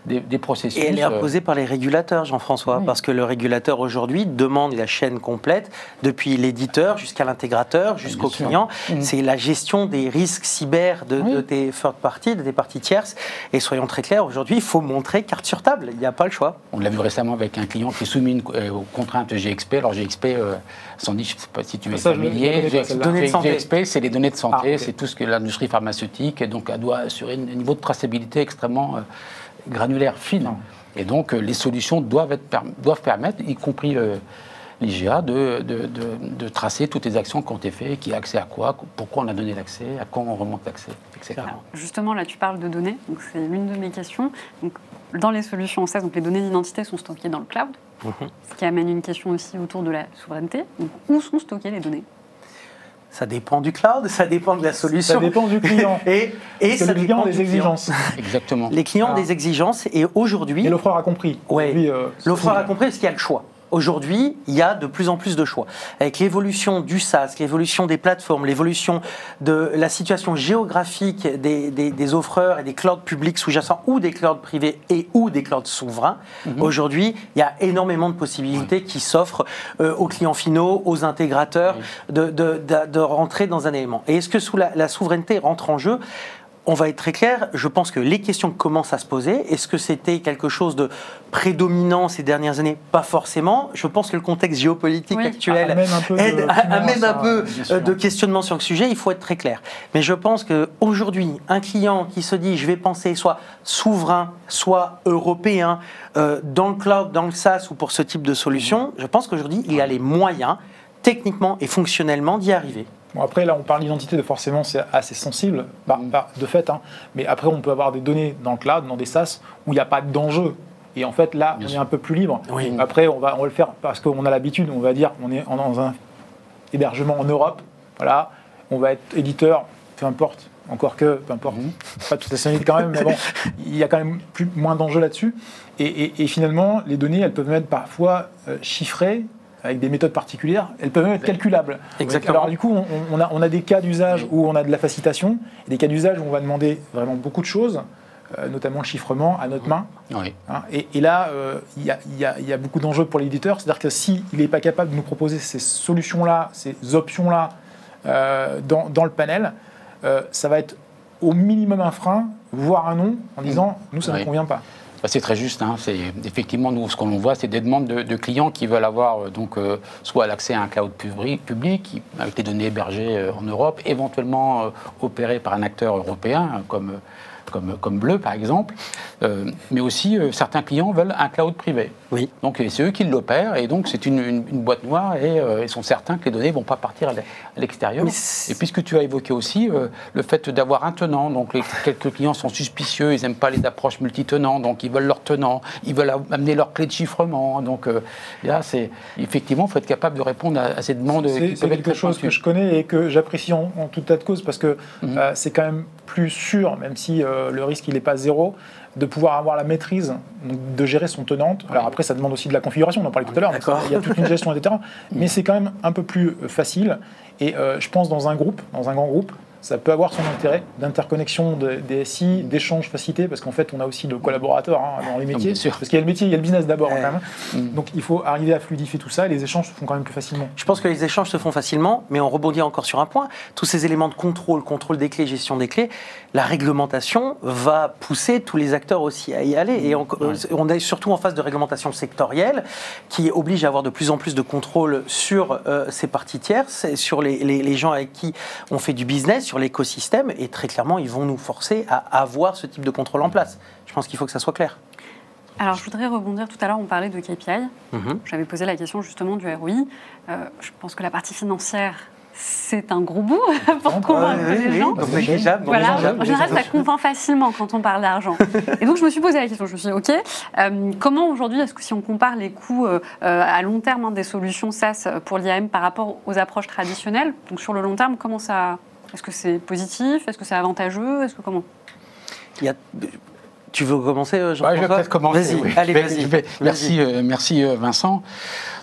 des processus. Et elle est imposée par les régulateurs, Jean-François, parce que le régulateur aujourd'hui demande la chaîne complète, depuis l'éditeur jusqu'à l'intégrateur, jusqu'au client. C'est la gestion des risques cyber de tes third parties, de tes parties tierces. Et soyons très clairs, aujourd'hui, il faut montrer carte sur table. Il n'y a pas le choix. On l'a vu récemment avec un client qui est soumis aux contraintes GXP. Alors GXP, Sandy, je ne sais pas si tu es familier. GXP, c'est les données de santé, c'est tout ce que l'industrie pharmaceutique, et donc elle doit assurer un niveau de traçabilité extrêmement granulaire, fine. Et donc les solutions doivent permettre, y compris l'IGA, de tracer toutes les actions qui ont été faites, qui a accès à quoi, pourquoi on a donné l'accès, à quoi on remonte l'accès, etc. Alors, justement, là tu parles de données, donc c'est l'une de mes questions. Donc, dans les solutions SaaS, donc les données d'identité sont stockées dans le cloud, ce qui amène une question aussi autour de la souveraineté. Donc, où sont stockées les données ? Ça dépend du cloud, ça dépend de la solution. Ça dépend du client. et ça dépend des exigences. Exactement. Les clients ont des exigences, et aujourd'hui... Et l'offreur a compris. L'offreur a compris parce qu'il y a le choix. Aujourd'hui, il y a de plus en plus de choix. Avec l'évolution du SaaS, l'évolution des plateformes, l'évolution de la situation géographique des offreurs et des clouds publics sous-jacents ou des clouds privés et ou des clouds souverains, aujourd'hui, il y a énormément de possibilités qui s'offrent aux clients finaux, aux intégrateurs de rentrer dans un élément. Et est-ce que sous la souveraineté rentre en jeu ? on va être très clair, je pense que les questions commencent à se poser. Est-ce que c'était quelque chose de prédominant ces dernières années? Pas forcément. Je pense que le contexte géopolitique actuel amène un peu de questionnement sur le sujet. Il faut être très clair. Mais je pense qu'aujourd'hui, un client qui se dit « je vais penser soit souverain, soit européen, dans le cloud, dans le SaaS ou pour ce type de solution », je pense qu'aujourd'hui, il a les moyens, techniquement et fonctionnellement, d'y arriver. Bon, après, là, on parle d'identité, forcément, c'est assez sensible, de fait. Hein. Mais après, on peut avoir des données dans le cloud, dans des SaaS, où il n'y a pas d'enjeu. Et en fait, là, on est un peu plus libre. Oui. Après, on va le faire parce qu'on a l'habitude, on va dire, on est dans un hébergement en Europe. Voilà, on va être éditeur, peu importe. Encore que, peu importe, pas tout à fait quand même, mais bon, il y a quand même moins d'enjeux là-dessus. Et finalement, les données, elles peuvent être parfois chiffrées, avec des méthodes particulières, elles peuvent même être calculables. Exactement. Alors du coup, on a des cas d'usage où on a de la facilitation, et des cas d'usage où on va demander vraiment beaucoup de choses, notamment le chiffrement à notre main. Oui. Hein, et là, il y a beaucoup d'enjeux pour l'éditeur, c'est-à-dire que s'il n'est pas capable de nous proposer ces solutions-là, ces options-là dans le panel, ça va être au minimum un frein, voire un non, en disant « nous, ça ne convient pas ». C'est très juste. Hein. C'est, effectivement, nous, ce qu'on voit, c'est des demandes de clients qui veulent avoir soit l'accès à un cloud public avec les données hébergées en Europe, éventuellement opérées par un acteur européen comme Bleu, par exemple. Mais aussi, certains clients veulent un cloud privé. Oui. Donc, c'est eux qui l'opèrent. Et donc, c'est une boîte noire et ils sont certains que les données ne vont pas partir à l'extérieur. Et puisque tu as évoqué aussi le fait d'avoir un tenant. Donc, quelques clients sont suspicieux. Ils n'aiment pas les approches multitenants. Donc, ils veulent leur tenant. Ils veulent amener leur clé de chiffrement. Donc, là, effectivement, il faut être capable de répondre à ces demandes. C'est quelque chose que je connais et que j'apprécie en tout tas de cause parce que c'est quand même plus sûr, même si le risque il n'est pas zéro, de pouvoir avoir la maîtrise de gérer son tenante. Alors après, ça demande aussi de la configuration, on en parlait tout à l'heure, il y a toute une gestion, etc. Mais c'est quand même un peu plus facile. Et je pense dans un grand groupe, ça peut avoir son intérêt d'interconnexion des SI, d'échanges facilités, parce qu'en fait, on a aussi de collaborateurs dans les métiers. Parce qu'il y a le métier, il y a le business d'abord quand même. Donc il faut arriver à fluidifier tout ça et les échanges se font quand même plus facilement. Je pense que les échanges se font facilement, mais on rebondit encore sur un point. Tous ces éléments de contrôle des clés, gestion des clés, la réglementation va pousser tous les acteurs aussi à y aller. Et on est surtout en phase de réglementation sectorielle qui oblige à avoir de plus en plus de contrôle sur ces parties tierces, sur les gens avec qui on fait du business, sur l'écosystème, et très clairement, ils vont nous forcer à avoir ce type de contrôle en place. Je pense qu'il faut que ça soit clair. Alors, je voudrais rebondir. Tout à l'heure, on parlait de KPI. J'avais posé la question justement du ROI. Je pense que la partie financière, c'est un gros bout pour convaincre les gens. Voilà. En général, ça convainc facilement quand on parle d'argent. Et donc, je me suis posé la question. Je me suis dit, OK, comment aujourd'hui, est-ce que si on compare les coûts à long terme des solutions SaaS pour l'IAM par rapport aux approches traditionnelles, donc sur le long terme, comment ça... Est-ce que c'est positif? Est-ce que c'est avantageux? Est-ce que comment? Tu veux commencer, Jean-François? Je vais peut-être commencer. Vas-y, allez, vas-y. Merci Vincent.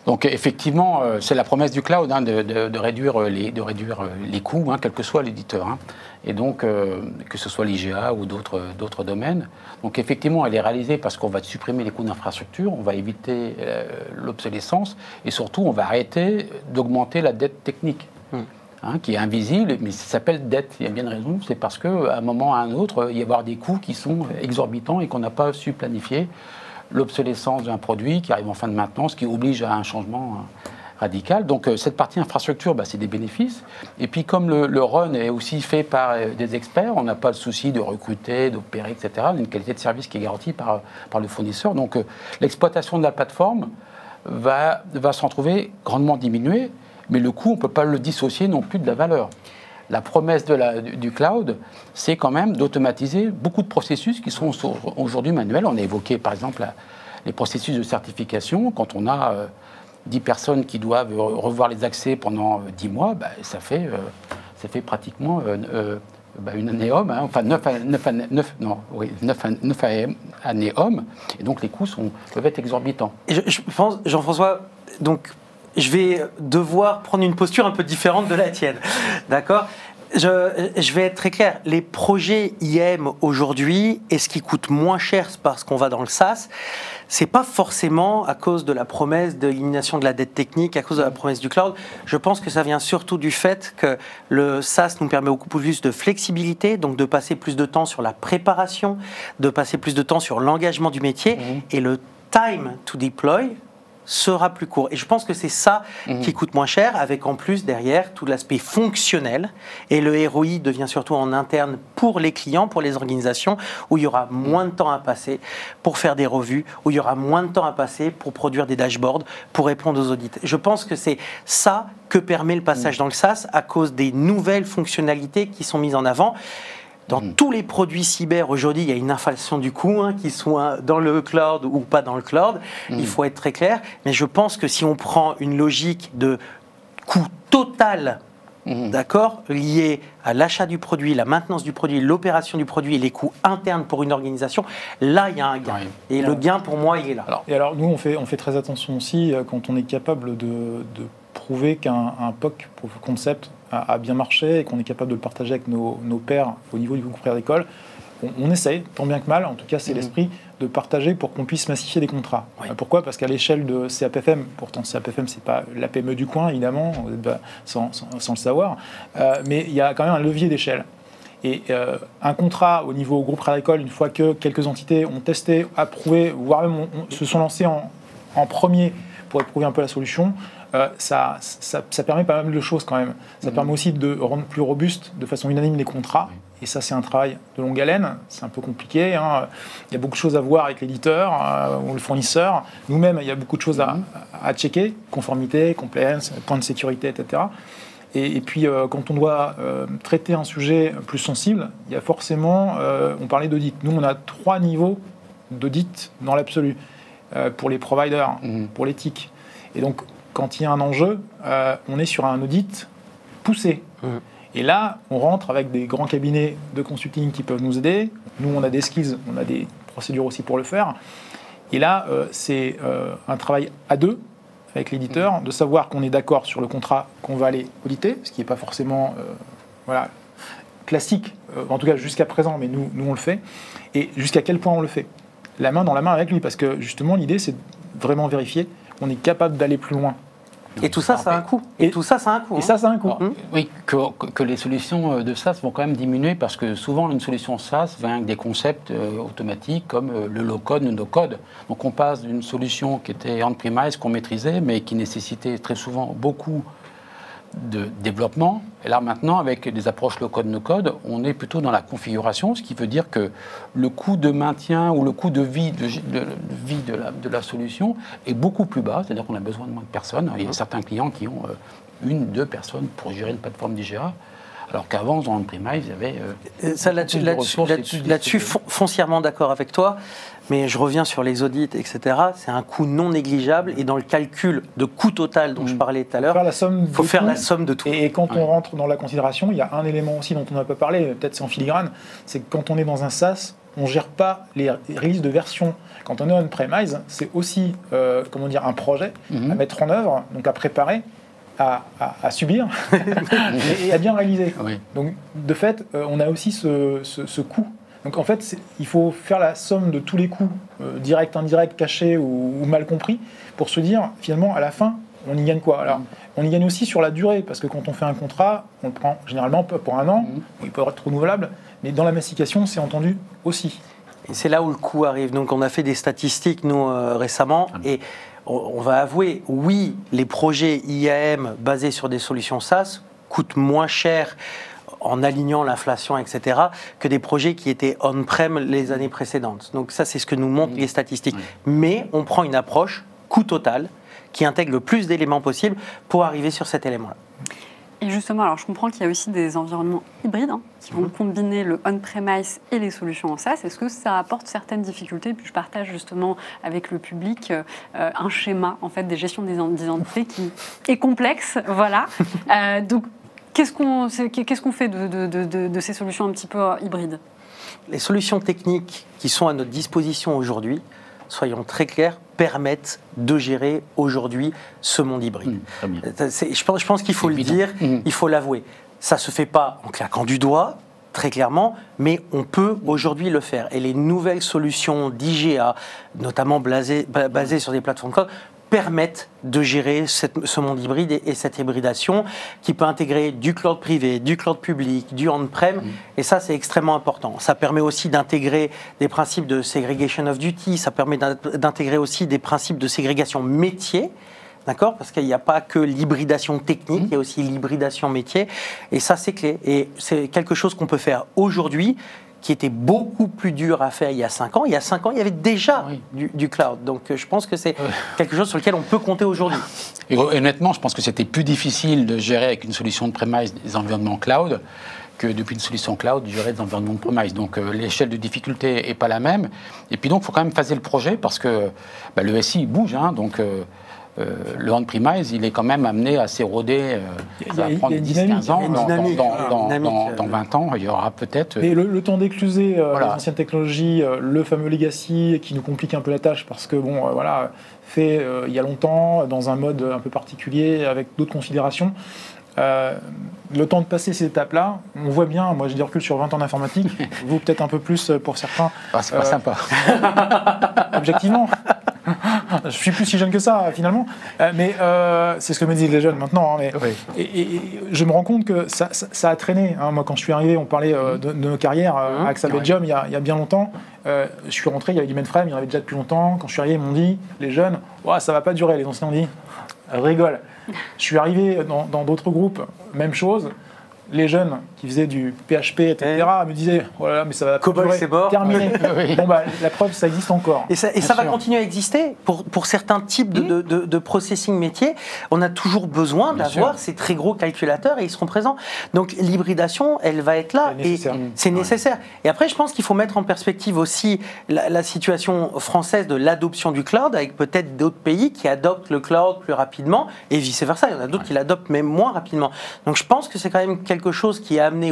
Donc effectivement, c'est la promesse du cloud de réduire les coûts, quel que soit l'éditeur. Et donc, que ce soit l'IGA ou d'autres domaines. Donc effectivement, elle est réalisée parce qu'on va supprimer les coûts d'infrastructure, on va éviter l'obsolescence et surtout, on va arrêter d'augmenter la dette technique. Qui est invisible, mais ça s'appelle dette. Il y a bien une raison, c'est parce qu'à un moment ou à un autre, il va y avoir des coûts qui sont exorbitants et qu'on n'a pas su planifier. L'obsolescence d'un produit qui arrive en fin de maintenance, qui oblige à un changement radical. Donc cette partie infrastructure, c'est des bénéfices. Et puis comme le run est aussi fait par des experts, on n'a pas le souci de recruter, d'opérer, etc. On a une qualité de service qui est garantie par le fournisseur. Donc l'exploitation de la plateforme va s'en trouver grandement diminuée. Mais le coût, on ne peut pas le dissocier non plus de la valeur. La promesse du cloud, c'est quand même d'automatiser beaucoup de processus qui sont aujourd'hui manuels. On a évoqué, par exemple, les processus de certification. Quand on a 10 personnes qui doivent revoir les accès pendant 10 mois, ça fait pratiquement une année homme, enfin 9 années homme. Et donc, les coûts peuvent être exorbitants. Et je pense, Jean-François, donc... je vais devoir prendre une posture un peu différente de la tienne, d'accord? Je vais être très clair. Les projets IAM aujourd'hui, et ce qui coûte moins cher parce qu'on va dans le SaaS, c'est pas forcément à cause de la promesse de l'élimination de la dette technique, à cause de la promesse du cloud. Je pense que ça vient surtout du fait que le SaaS nous permet beaucoup plus de flexibilité, donc de passer plus de temps sur la préparation, de passer plus de temps sur l'engagement du métier, et le time to deploy sera plus court. Et je pense que c'est ça qui coûte moins cher, avec en plus derrière tout l'aspect fonctionnel. Et le ROI devient surtout en interne pour les clients, pour les organisations, où il y aura moins de temps à passer pour faire des revues, où il y aura moins de temps à passer pour produire des dashboards, pour répondre aux audits. Je pense que c'est ça que permet le passage dans le SaaS à cause des nouvelles fonctionnalités qui sont mises en avant. Dans tous les produits cyber, aujourd'hui, il y a une inflation du coût, qu'ils soient dans le cloud ou pas dans le cloud. Il faut être très clair. Mais je pense que si on prend une logique de coût total, d'accord, lié à l'achat du produit, la maintenance du produit, l'opération du produit et les coûts internes pour une organisation, là, il y a un gain. Et le gain, pour moi, il est là. Alors nous, on fait très attention aussi quand on est capable de prouver qu'un POC, Proof of Concept, a bien marché et qu'on est capable de le partager avec nos pairs au niveau du groupe agricole. On essaye, tant bien que mal, en tout cas c'est l'esprit, de partager pour qu'on puisse massifier des contrats. Pourquoi ? Parce qu'à l'échelle de CAPFM, pourtant CAPFM c'est pas la PME du coin évidemment, sans le savoir, mais il y a quand même un levier d'échelle. Et un contrat au niveau groupe agricole, une fois que quelques entités ont testé, approuvé, voire même se sont lancées en premier pour éprouver un peu la solution, ça permet pas mal de choses quand même. Ça permet aussi de rendre plus robuste de façon unanime les contrats. Et ça, c'est un travail de longue haleine. C'est un peu compliqué. Il y a beaucoup de choses à voir avec l'éditeur ou le fournisseur. Nous-mêmes, il y a beaucoup de choses à checker. Conformité, compliance, points de sécurité, etc. Et puis, quand on doit traiter un sujet plus sensible, il y a forcément... on parlait d'audit. Nous, on a 3 niveaux d'audit dans l'absolu pour les providers, pour l'éthique. Et donc, quand il y a un enjeu, on est sur un audit poussé. Et là, on rentre avec des grands cabinets de consulting qui peuvent nous aider. Nous, on a des skills, on a des procédures aussi pour le faire. Et là, c'est un travail à deux avec l'éditeur, de savoir qu'on est d'accord sur le contrat qu'on va aller auditer, ce qui n'est pas forcément classique, en tout cas jusqu'à présent, mais nous, on le fait. Et jusqu'à quel point on le fait ? La main dans la main avec lui, parce que justement, l'idée, c'est de vraiment vérifier qu'on est capable d'aller plus loin. Et tout ça, ça a un coût. Et tout ça, ça a un coût. Et ça, ça a un coût. Oui, que les solutions de SaaS vont quand même diminuer parce que souvent, une solution SaaS vient avec des concepts automatiques comme le low-code, le no-code. Donc, on passe d'une solution qui était on-premise, qu'on maîtrisait, mais qui nécessitait très souvent beaucoup de développement. Et là, maintenant, avec des approches low-code, no-code, on est plutôt dans la configuration, ce qui veut dire que le coût de maintien ou le coût de vie de la solution est beaucoup plus bas, c'est-à-dire qu'on a besoin de moins de personnes. Il y a certains clients qui ont 1-2 personnes pour gérer une plateforme d'IGA, alors qu'avant, dans on-premise, il y avait... Là-dessus, foncièrement d'accord avec toi, mais je reviens sur les audits, etc. C'est un coût non négligeable, et dans le calcul de coût total dont je parlais tout à l'heure, il faut faire la somme de tout. Et quand on rentre dans la considération, il y a un élément aussi dont on n'a pas parlé, peut-être c'est en filigrane, c'est que quand on est dans un SaaS, on ne gère pas les releases de version. Quand on est on-premise, c'est aussi un projet à mettre en œuvre, donc à préparer, à subir et à bien réaliser. Donc, de fait, on a aussi ce coût. Donc, en fait, il faut faire la somme de tous les coûts, directs, indirects, cachés ou mal compris, pour se dire, finalement, à la fin, on y gagne quoi ? Alors, on y gagne aussi sur la durée, parce que quand on fait un contrat, on le prend généralement pour 1 an, il peut être renouvelable, mais dans la massification, c'est entendu aussi. Et c'est là où le coût arrive. Donc, on a fait des statistiques, nous, récemment, et on va avouer, oui, les projets IAM basés sur des solutions SaaS coûtent moins cher en alignant l'inflation, etc., que des projets qui étaient on-prem les années précédentes. Donc ça, c'est ce que nous montrent les statistiques. Mais on prend une approche coût total qui intègre le plus d'éléments possible pour arriver sur cet élément-là. Et justement, alors je comprends qu'il y a aussi des environnements hybrides qui vont combiner le on-premise et les solutions en SaaS. Est-ce que ça apporte certaines difficultés ? Puis je partage justement avec le public un schéma en fait des gestions des entités qui est complexe, voilà. Donc qu'est-ce qu'on fait de ces solutions un petit peu hybrides ? Les solutions techniques qui sont à notre disposition aujourd'hui, soyons très clairs, permettent de gérer aujourd'hui ce monde hybride. Je pense qu'il faut le dire, il faut l'avouer. Ça ne se fait pas en claquant du doigt, très clairement, mais on peut aujourd'hui le faire. Et les nouvelles solutions d'IGA, notamment basées sur des plateformes cloud, permettent de gérer ce monde hybride et cette hybridation qui peut intégrer du cloud privé, du cloud public, du on-prem, et ça c'est extrêmement important. Ça permet aussi d'intégrer des principes de segregation of duty, ça permet d'intégrer aussi des principes de ségrégation métier, d'accord ? Parce qu'il n'y a pas que l'hybridation technique, il y a aussi l'hybridation métier, et ça c'est clé. Et c'est quelque chose qu'on peut faire aujourd'hui, qui était beaucoup plus dur à faire il y a 5 ans. Il y a 5 ans, il y avait déjà du cloud. Donc je pense que c'est quelque chose sur lequel on peut compter aujourd'hui. Et honnêtement, je pense que c'était plus difficile de gérer avec une solution de premise des environnements cloud que depuis une solution cloud, gérer des environnements de premise. Donc l'échelle de difficulté n'est pas la même. Et puis donc, il faut quand même phaser le projet parce que le SI bouge. Donc le on-premise, il est quand même amené à s'éroder. Ça va prendre 10-15 ans. Dans 20 ans, il y aura peut-être... Mais le temps d'écluser les anciennes technologies, le fameux legacy qui nous complique un peu la tâche parce que, fait il y a longtemps, dans un mode un peu particulier, avec d'autres considérations. Le temps de passer ces étapes-là, on voit bien, moi j'ai du recul sur 20 ans d'informatique, vous peut-être un peu plus pour certains. C'est pas sympa. Objectivement. Je suis plus si jeune que ça finalement, mais c'est ce que me disent les jeunes maintenant. Et je me rends compte que ça a traîné. Moi, quand je suis arrivé, on parlait de nos carrières à AXA Belgium il y a bien longtemps. Je suis rentré, il y avait du mainframe, il y en avait déjà depuis longtemps. Quand je suis arrivé, ils m'ont dit, les jeunes, ça va pas durer. Les anciens ont dit, rigole. Je suis arrivé dans d'autres groupes, même chose. Les jeunes qui faisaient du PHP, etc., me disaient « Oh là là, mais ça va Cobol, c'est mort. Terminé. » Bon, la preuve, ça existe encore. Et ça va continuer à exister. Pour certains types de processing métier, on a toujours besoin d'avoir ces très gros calculateurs et ils seront présents. Donc l'hybridation, elle va être là et c'est nécessaire. Et après, je pense qu'il faut mettre en perspective aussi la situation française de l'adoption du cloud avec peut-être d'autres pays qui adoptent le cloud plus rapidement et vice-versa. Il y en a d'autres qui l'adoptent même moins rapidement. Donc je pense que c'est quand même quelque chose qui est amené,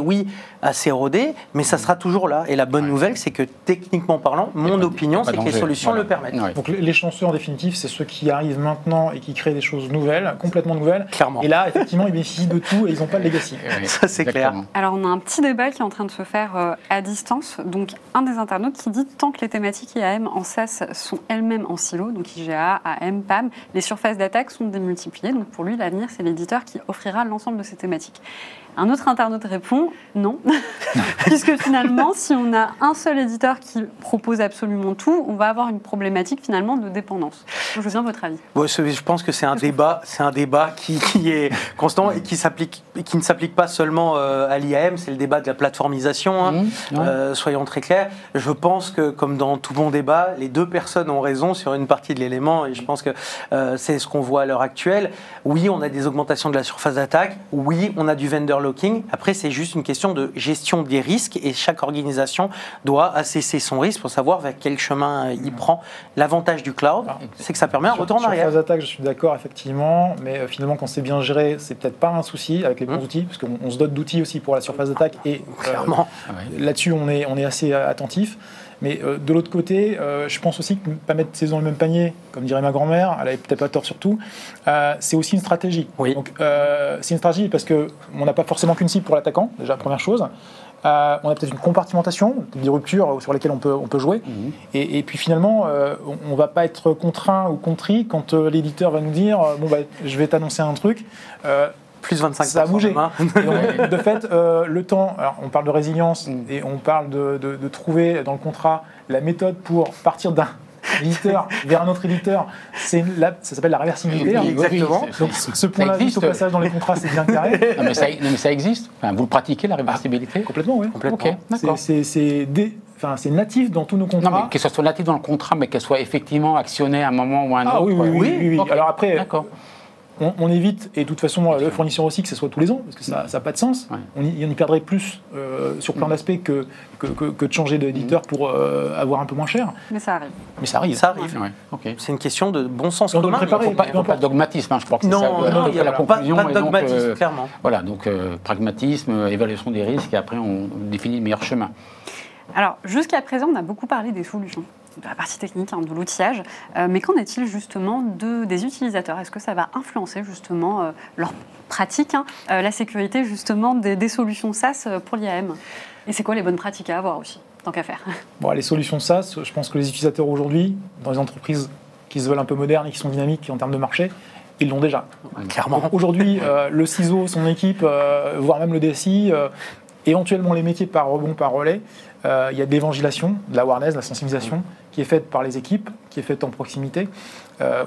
à s'éroder, mais ça sera toujours là. Et la bonne nouvelle, c'est que techniquement parlant, mon opinion, c'est que les solutions le permettent. Donc les chanceux, en définitive, c'est ceux qui arrivent maintenant et qui créent des choses nouvelles, complètement nouvelles. Clairement. Et là, effectivement, ils bénéficient de tout et ils n'ont pas de legacy. Ça, c'est clair. Alors, on a un petit débat qui est en train de se faire à distance. Donc, un des internautes qui dit tant que les thématiques IAM en SaaS sont elles-mêmes en silo, donc IGA, AM, PAM, les surfaces d'attaque sont démultipliées. Donc, pour lui, l'avenir, c'est l'éditeur qui offrira l'ensemble de ces thématiques. Un autre internaute répond non, puisque finalement, si on a un seul éditeur qui propose absolument tout, on va avoir une problématique finalement de dépendance. Je veux bien votre avis. Je pense que c'est un débat qui est constant et qui ne s'applique pas seulement à l'IAM, c'est le débat de la plateformisation. Soyons très clairs. Je pense que, comme dans tout bon débat, les deux personnes ont raison sur une partie de l'élément et je pense que c'est ce qu'on voit à l'heure actuelle. Oui, on a des augmentations de la surface d'attaque. Oui, on a du vendor locking. Après, c'est juste une question de gestion des risques et chaque organisation doit assesser son risque pour savoir vers quel chemin il prend. L'avantage du cloud, c'est que ça permet un retour en arrière. Sur phase d'attaque, je suis d'accord, effectivement, mais finalement, quand c'est bien géré, c'est peut-être pas un souci avec les bons outils, parce qu'on se dote d'outils aussi pour la surface d'attaque et clairement. Là-dessus, on est assez attentif. Mais de l'autre côté, je pense aussi que ne pas mettre ses œufs dans le même panier, comme dirait ma grand-mère, elle avait peut-être pas tort surtout, c'est aussi une stratégie. Oui. Donc, c'est une stratégie parce qu'on n'a pas forcément qu'une cible pour l'attaquant, déjà, première chose. On a peut-être une compartimentation, des ruptures sur lesquelles on peut jouer. Et puis finalement, on ne va pas être contraint ou contrit quand l'éditeur va nous dire je vais t'annoncer un truc. Plus 25%. Ça a bougé. Donc, de fait, le temps, alors on parle de résilience et on parle de trouver dans le contrat la méthode pour partir d'un éditeur vers un autre éditeur, ça s'appelle la réversibilité. Exactement. Donc ce point-là, juste au passage dans les contrats, c'est bien carré. Non, mais ça existe. Enfin, vous le pratiquez, la réversibilité? Complètement, oui. Ok, d'accord. C'est natif dans tous nos contrats. Non, mais que ce soit natif dans le contrat, mais qu'elle soit effectivement actionnée à un moment ou à un autre. Oui. Okay. Alors après, d'accord. On évite, et de toute façon, le fournisseur aussi, que ce soit tous les ans, parce que ça n'a pas de sens. Ouais. On y perdrait plus sur plein d'aspects que de changer d'éditeur pour avoir un peu moins cher. Mais ça arrive. Ça arrive. Ouais. Okay. C'est une question de bon sens commun. Il ne faut pas de dogmatisme, je crois que c'est ça. Il n'y a pas de dogmatisme, clairement. Voilà, donc pragmatisme, évaluation des risques, et après on définit le meilleur chemin. Alors, jusqu'à présent, on a beaucoup parlé des solutions. de la partie technique, de l'outillage. Mais qu'en est-il justement des utilisateurs? Est-ce que ça va influencer justement leur pratique, la sécurité justement des solutions SaaS pour l'IAM? Et c'est quoi les bonnes pratiques à avoir aussi, tant qu'à faire? Bon, les solutions SaaS, je pense que les utilisateurs aujourd'hui, dans les entreprises qui se veulent un peu modernes et qui sont dynamiques en termes de marché, ils l'ont déjà. Clairement. Aujourd'hui, le CISO, son équipe, voire même le DSI, éventuellement les métiers par rebond, par relais, il y a de l'évangélisation, de l'awareness, de la sensibilisation qui est faite par les équipes, qui est faite en proximité.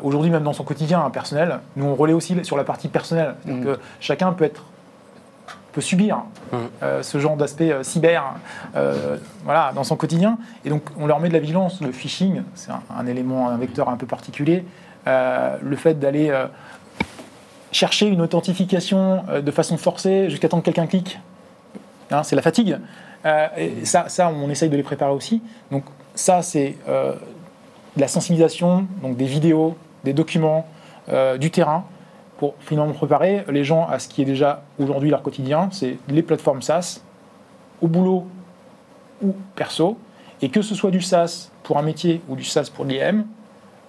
Aujourd'hui, même dans son quotidien personnel, nous on relaie aussi sur la partie personnelle. Que chacun peut subir ce genre d'aspect cyber voilà, dans son quotidien. Et donc, on leur met de la vigilance. Le phishing, c'est un élément, un vecteur un peu particulier. Le fait d'aller chercher une authentification de façon forcée jusqu'à temps que quelqu'un clique, c'est la fatigue. Et ça, on essaye de les préparer aussi. Donc, ça, c'est de la sensibilisation, donc des vidéos, des documents, du terrain, pour finalement préparer les gens à ce qui est déjà aujourd'hui leur quotidien, c'est les plateformes SaaS, au boulot ou perso, et que ce soit du SaaS pour un métier ou du SaaS pour l'IAM,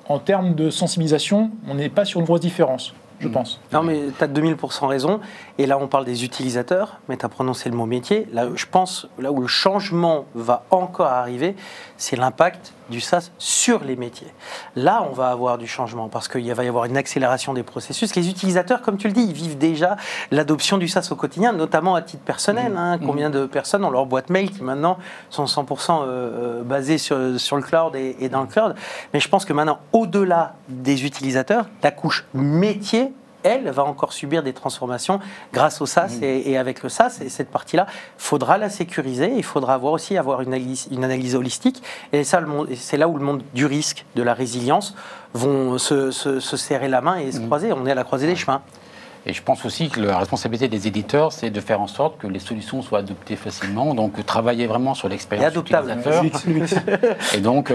en termes de sensibilisation, on n'est pas sur une grosse différence, je pense. Non, mais tu as 2000% raison. Et là, on parle des utilisateurs, mais tu as prononcé le mot métier. Là, je pense, là où le changement va encore arriver, c'est l'impact du SaaS sur les métiers. Là, on va avoir du changement parce qu'il va y avoir une accélération des processus. Les utilisateurs, comme tu le dis, ils vivent déjà l'adoption du SaaS au quotidien, notamment à titre personnel. Combien de personnes ont leur boîte mail qui maintenant sont 100% basées sur le cloud et dans le cloud. Mais je pense que maintenant, au-delà des utilisateurs, la couche métier, elle va encore subir des transformations grâce au SaaS et avec le SaaS. Et cette partie-là, il faudra la sécuriser. Il faudra avoir une analyse holistique. Et c'est là où le monde du risque, de la résilience, vont se serrer la main et se croiser. On est à la croisée des chemins. Et je pense aussi que la responsabilité des éditeurs, c'est de faire en sorte que les solutions soient adoptées facilement, donc travailler vraiment sur l'expérience utilisateur. Et donc,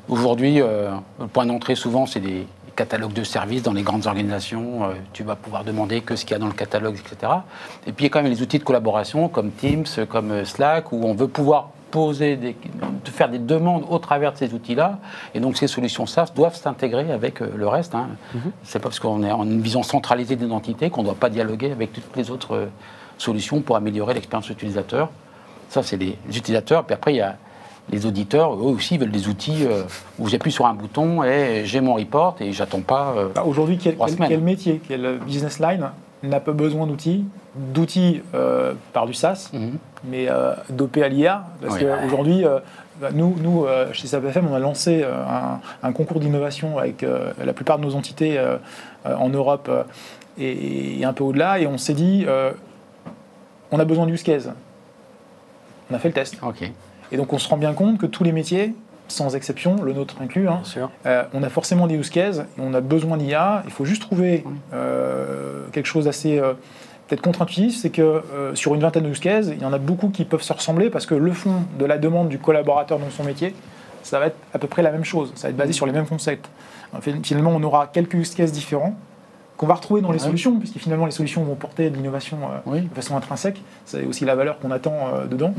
aujourd'hui, le point d'entrée, souvent, c'est des catalogues de services dans les grandes organisations. Tu vas pouvoir demander que ce qu'il y a dans le catalogue, etc. Et puis, il y a quand même les outils de collaboration, comme Teams, comme Slack, où on veut pouvoir faire des demandes au travers de ces outils-là. Et donc, ces solutions SaaS doivent s'intégrer avec le reste. C'est pas parce qu'on est en une vision centralisée d'identité qu'on ne doit pas dialoguer avec toutes les autres solutions pour améliorer l'expérience utilisateur. Ça, c'est les utilisateurs. Puis après, il y a les auditeurs, eux aussi, veulent des outils où j'appuie sur un bouton et j'ai mon report et j'attends pas. Aujourd'hui, quel métier, quel business line n'a pas besoin d'outils par du SaaS, mais dopés à l'IA, parce qu'aujourd'hui, nous chez SAPFM, on a lancé un concours d'innovation avec la plupart de nos entités en Europe et un peu au-delà, et on s'est dit, on a besoin de use case. On a fait le test. Et donc on se rend bien compte que tous les métiers, sans exception, le nôtre inclus, on a forcément des use cases, et on a besoin d'IA. Il faut juste trouver quelque chose d'assez peut-être contre-intuitif, c'est que sur une vingtaine de use cases, il y en a beaucoup qui peuvent se ressembler parce que le fond de la demande du collaborateur dans son métier, ça va être à peu près la même chose, ça va être basé sur les mêmes concepts. Finalement, on aura quelques use cases différents qu'on va retrouver dans les solutions, puisque finalement les solutions vont porter de l'innovation de façon intrinsèque. C'est aussi la valeur qu'on attend dedans.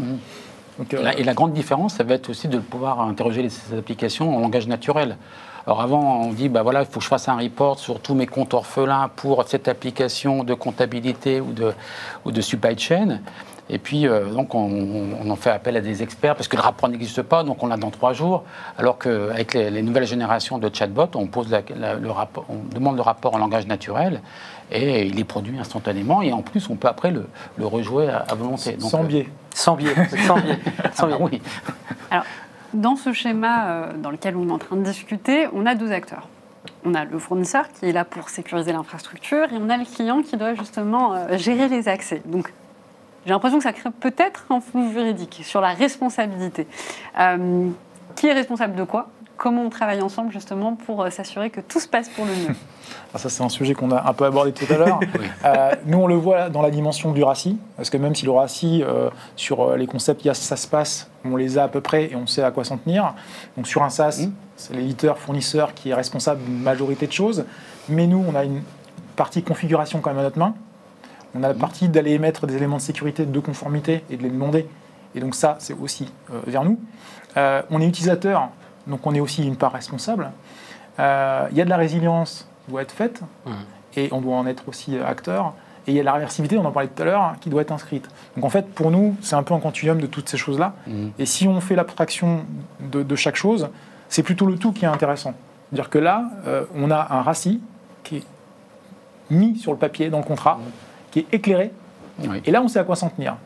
Donc, et la grande différence, ça va être aussi de pouvoir interroger ces applications en langage naturel. Alors avant, on dit, voilà, il faut que je fasse un report sur tous mes comptes orphelins pour cette application de comptabilité ou de supply chain. Et puis, donc, on en fait appel à des experts, parce que le rapport n'existe pas, donc on l'a dans 3 jours. Alors qu'avec les nouvelles générations de chatbots, on demande le rapport en langage naturel, et il est produit instantanément. Et en plus, on peut après le rejouer à volonté. Donc, sans biais. Sans biais. Oui. Alors, dans ce schéma dans lequel on est en train de discuter, on a 2 acteurs. On a le fournisseur qui est là pour sécuriser l'infrastructure, et on a le client qui doit justement gérer les accès. Donc, j'ai l'impression que ça crée peut-être un flou juridique sur la responsabilité. Qui est responsable de quoi ? Comment on travaille ensemble justement pour s'assurer que tout se passe pour le mieux ? Alors ça, c'est un sujet qu'on a un peu abordé tout à l'heure. Nous, on le voit dans la dimension du RACI, parce que même si le RACI, sur les concepts ça se passe, on les a à peu près et on sait à quoi s'en tenir. Donc sur un SaaS, c'est l'éditeur, fournisseur qui est responsable d'une majorité de choses. Mais nous, on a une partie configuration quand même à notre main. On a la partie d'aller émettre des éléments de sécurité, de conformité et de les demander. Et donc ça, c'est aussi vers nous. On est utilisateur donc on est aussi une part responsable. Il y a de la résilience qui doit être faite, et on doit en être aussi acteur. Et il y a la réversibilité, on en parlait tout à l'heure, qui doit être inscrite. Donc en fait, pour nous, c'est un peu un continuum de toutes ces choses-là. Et si on fait l'abstraction de chaque chose, c'est plutôt le tout qui est intéressant. C'est-à-dire que là, on a un RACI qui est mis sur le papier, dans le contrat, qui est éclairé. Oui. Et là, on sait à quoi s'en tenir.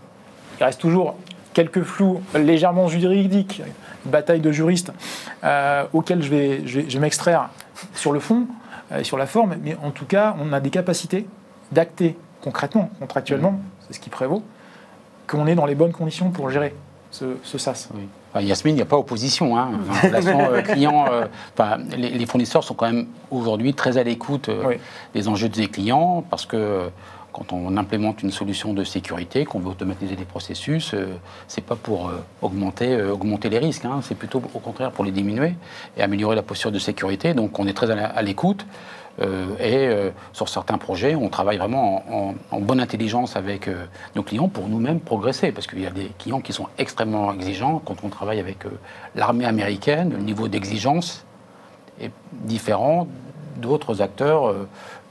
Il reste toujours quelques flous légèrement juridiques, une bataille de juristes, auxquels je vais m'extraire sur le fond et sur la forme. Mais en tout cas, on a des capacités d'acter concrètement, contractuellement, c'est ce qui prévaut, qu'on est dans les bonnes conditions pour gérer ce SaaS. Oui. Enfin, Yasmine, il n'y a pas opposition. Hein. En relation client, les fournisseurs sont quand même aujourd'hui très à l'écoute des enjeux des clients, parce que quand on implémente une solution de sécurité, qu'on veut automatiser des processus, c'est pas pour augmenter les risques, hein. C'est plutôt au contraire pour les diminuer et améliorer la posture de sécurité. Donc on est très à l'écoute. Sur certains projets, on travaille vraiment en bonne intelligence avec nos clients pour nous-mêmes progresser, parce qu'il y a des clients qui sont extrêmement exigeants. Quand on travaille avec l'armée américaine, le niveau d'exigence est différent d'autres acteurs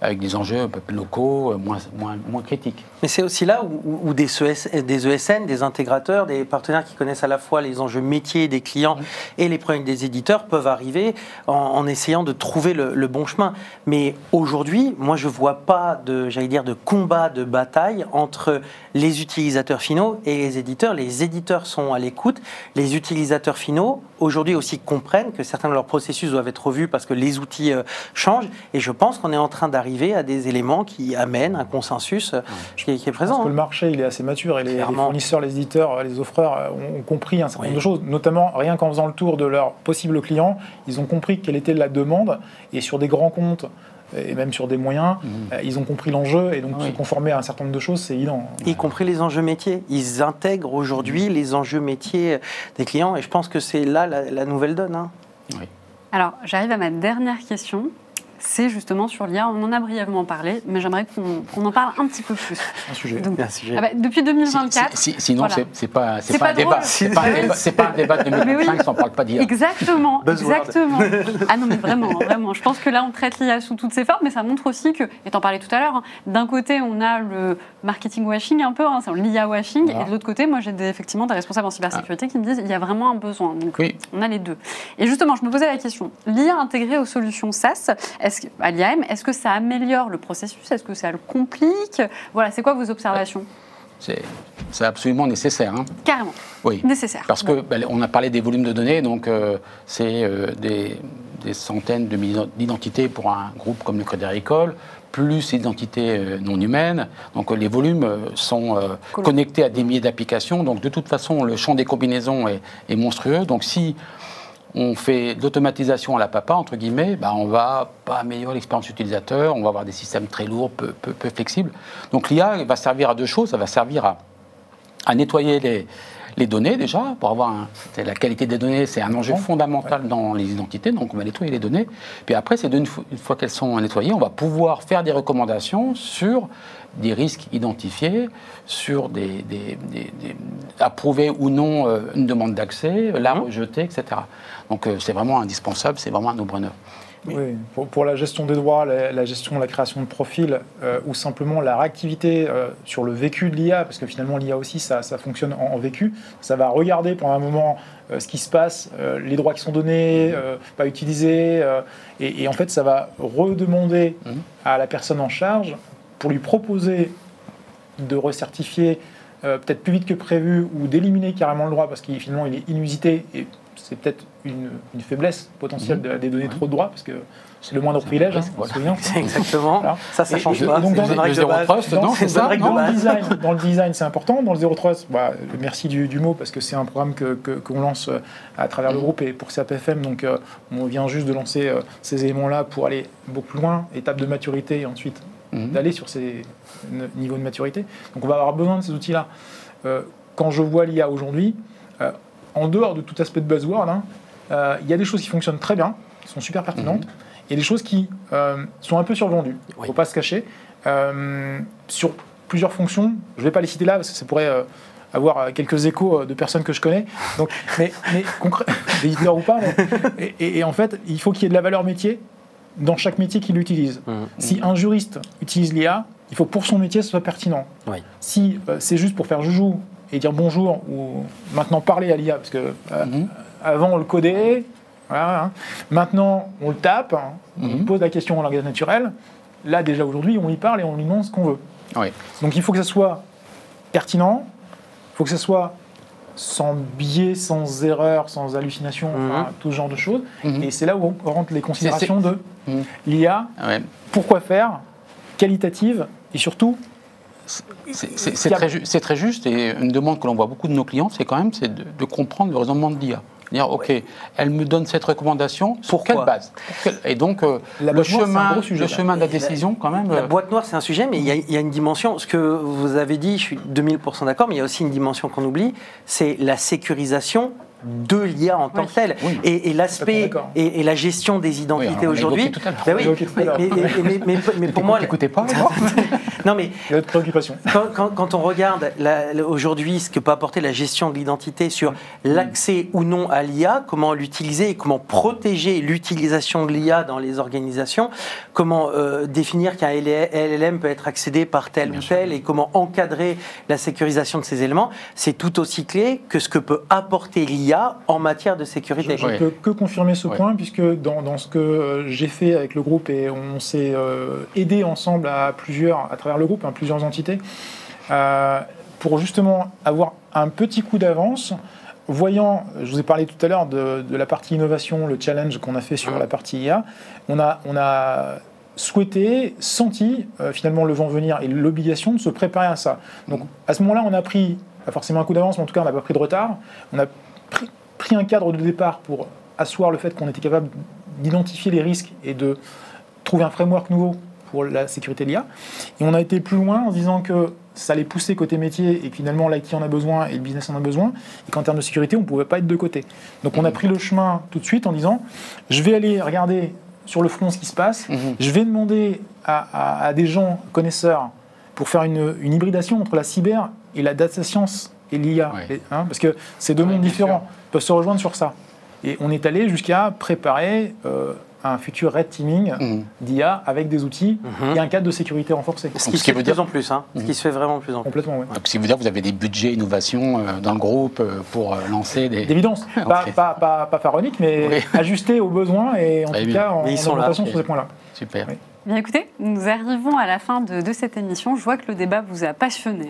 avec des enjeux un peu plus locaux, moins critiques. Mais c'est aussi là où des ESN, des intégrateurs, des partenaires qui connaissent à la fois les enjeux métiers des clients et les problèmes des éditeurs peuvent arriver en essayant de trouver le bon chemin. Mais aujourd'hui, moi je ne vois pas de combat, de bataille entre les utilisateurs finaux et les éditeurs. Les éditeurs sont à l'écoute. Les utilisateurs finaux, aujourd'hui aussi, comprennent que certains de leurs processus doivent être revus parce que les outils changent. Et je pense qu'on est en train d'arriver à des éléments qui amènent un consensus qui est présent. Parce que le marché, il est assez mature et les fournisseurs, les éditeurs, les offreurs ont compris un certain nombre de choses, notamment rien qu'en faisant le tour de leurs possibles clients, ils ont compris quelle était la demande, et sur des grands comptes et même sur des moyens, ils ont compris l'enjeu, et donc se conformer à un certain nombre de choses, c'est évident. Y compris les enjeux métiers. Ils intègrent aujourd'hui les enjeux métiers des clients, et je pense que c'est là la nouvelle donne. Hein. Oui. Alors, j'arrive à ma dernière question. C'est justement sur l'IA. On en a brièvement parlé, mais j'aimerais qu'on en parle un petit peu plus. Un sujet. Donc, depuis 2024. Sinon, voilà. c'est pas un débat. C'est pas un débat de 2025 si on ne parle pas d'IA. Exactement. Ah non, mais vraiment. Je pense que là, on traite l'IA sous toutes ses formes, mais ça montre aussi que, et t'en parlais tout à l'heure, d'un côté, on a le marketing washing un peu, c'est l'IA washing, et de l'autre côté, moi, j'ai effectivement des responsables en cybersécurité qui me disent qu'il y a vraiment un besoin. Donc, on a les deux. Et justement, je me posais la question, l'IA intégrée aux solutions SaaS, à l'IAM, est-ce que ça améliore le processus? Est-ce que ça le complique? Voilà, c'est quoi vos observations? C'est absolument nécessaire. Hein. Carrément. Oui. Nécessaire. Parce que on a parlé des volumes de données, donc c'est des centaines de milliers d'identités pour un groupe comme le Crédit Agricole, plus identités non humaines. Donc les volumes sont connectés à des milliers d'applications. Donc de toute façon, le champ des combinaisons est monstrueux. Donc si on fait de l'automatisation à la papa, entre guillemets, on ne va pas améliorer l'expérience utilisateur, on va avoir des systèmes très lourds, peu flexibles. Donc l'IA va servir à deux choses. Ça va servir à nettoyer les données déjà, pour avoir la qualité des données, c'est un enjeu fondamental dans les identités, donc on va nettoyer les données. Puis après, une fois qu'elles sont nettoyées, on va pouvoir faire des recommandations sur des risques identifiés, sur approuver ou non une demande d'accès, la rejeter, etc. Donc c'est vraiment indispensable, c'est vraiment un no-brainer. Oui, pour la gestion des droits, la gestion de la création de profils, ou simplement la réactivité sur le vécu de l'IA, parce que finalement l'IA aussi ça fonctionne en vécu, ça va regarder pendant un moment ce qui se passe, les droits qui sont donnés, pas utilisés, et en fait ça va redemander à la personne en charge pour lui proposer de recertifier peut-être plus vite que prévu, ou d'éliminer carrément le droit parce qu'il finalement il est inusité, et c'est peut-être une faiblesse potentielle des données trop de droits, parce que c'est le moindre privilège. C'est exactement. Voilà. Ça change pas. Donc dans le zéro trust, dans le design, c'est important. Dans le zéro trust, merci du mot, parce que c'est un programme qu'on lance à travers le groupe et pour CAPFM. Donc on vient juste de lancer ces éléments-là pour aller beaucoup plus loin, étape de maturité, et ensuite d'aller sur ces niveaux de maturité. Donc on va avoir besoin de ces outils-là. Quand je vois l'IA aujourd'hui, en dehors de tout aspect de buzzword, il y a des choses qui fonctionnent très bien, qui sont super pertinentes, et des choses qui sont un peu survendues. Il ne faut pas se cacher. Sur plusieurs fonctions, je ne vais pas les citer là, parce que ça pourrait avoir quelques échos de personnes que je connais. Donc, mais des Hitler ou pas. Et en fait, il faut qu'il y ait de la valeur métier dans chaque métier qu'il utilise. Si un juriste utilise l'IA, il faut que pour son métier, ce soit pertinent. Oui. Si c'est juste pour faire joujou et dire bonjour, ou maintenant parler à l'IA, parce que avant on le codait, voilà, hein. Maintenant on le tape, hein, on pose la question en langage naturel. Là déjà aujourd'hui, on y parle et on lui demande ce qu'on veut. Oui. Donc il faut que ça soit pertinent, il faut que ça soit sans biais, sans erreur, sans hallucination, enfin, tout ce genre de choses. Et c'est là où on rentre les considérations de l'IA, pourquoi faire, qualitative, et surtout... C'est très juste, et une demande que l'on voit beaucoup de nos clients, c'est quand même de comprendre le raisonnement de l'IA. Dire, OK, elle me donne cette recommandation, sur quelle base? Et donc, le chemin de la décision, quand même... La boîte noire, c'est un sujet, mais il y a une dimension, ce que vous avez dit, je suis 2000% d'accord, mais il y a aussi une dimension qu'on oublie, c'est la sécurisation de l'IA en tant que telle. Oui. Et l'aspect et la gestion des identités aujourd'hui. Mais pour moi, n'écoutez pas. Non mais il y a de préoccupation. Quand on regarde aujourd'hui ce que peut apporter la gestion de l'identité sur l'accès ou non à l'IA, comment l'utiliser et comment protéger l'utilisation de l'IA dans les organisations, comment définir qu'un LLM peut être accédé par tel ou tel et comment encadrer la sécurisation de ces éléments, c'est tout aussi clé que ce que peut apporter l'IA en matière de sécurité. Je ne peux que confirmer ce point, puisque dans ce que j'ai fait avec le groupe, et on s'est aidé ensemble à travers le groupe, plusieurs entités, pour justement avoir un petit coup d'avance, voyant, je vous ai parlé tout à l'heure de la partie innovation, le challenge qu'on a fait sur la partie IA, on a souhaité, senti finalement le vent venir et l'obligation de se préparer à ça. Donc à ce moment-là, on a pris, pas forcément un coup d'avance, mais en tout cas on n'a pas pris de retard, on a pris un cadre de départ pour asseoir le fait qu'on était capable d'identifier les risques et de trouver un framework nouveau pour la sécurité de l'IA. Et on a été plus loin en se disant que ça allait pousser côté métier et que finalement l'IT en a besoin et le business en a besoin, et qu'en termes de sécurité, on ne pouvait pas être de côté. Donc on a pris le chemin tout de suite en disant, je vais aller regarder sur le front ce qui se passe, je vais demander à des gens connaisseurs pour faire une hybridation entre la cyber et la data science et l'IA, parce que c'est deux mondes différents, peuvent se rejoindre sur ça. Et on est allé jusqu'à préparer un futur red teaming d'IA avec des outils et un cadre de sécurité renforcé. Ce qui se fait de plus en plus, ce qui se fait vraiment de plus en plus. Complètement, oui. Donc, ce qui veut dire que vous avez des budgets innovation dans le groupe pour lancer des... D'évidence, pas pharaonique, mais ajusté aux besoins et en tout cas en augmentation sur ces points-là. Super. Oui. Bien écoutez, nous arrivons à la fin de cette émission. Je vois que le débat vous a passionné.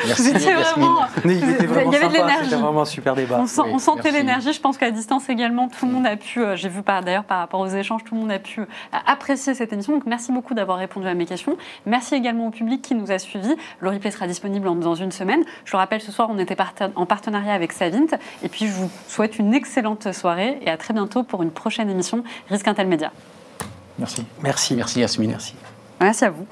Merci, il y avait de l'énergie. C'était vraiment un super débat. On sentait l'énergie. Je pense qu'à distance également, tout le monde a pu, j'ai vu d'ailleurs par rapport aux échanges, tout le monde a pu apprécier cette émission. Donc merci beaucoup d'avoir répondu à mes questions. Merci également au public qui nous a suivis. Le replay sera disponible dans une semaine. Je le rappelle, ce soir, on était en partenariat avec Savint. Et puis, je vous souhaite une excellente soirée et à très bientôt pour une prochaine émission Risque Intel Média. Merci. Merci. Merci Yasmine. Merci. Merci à vous.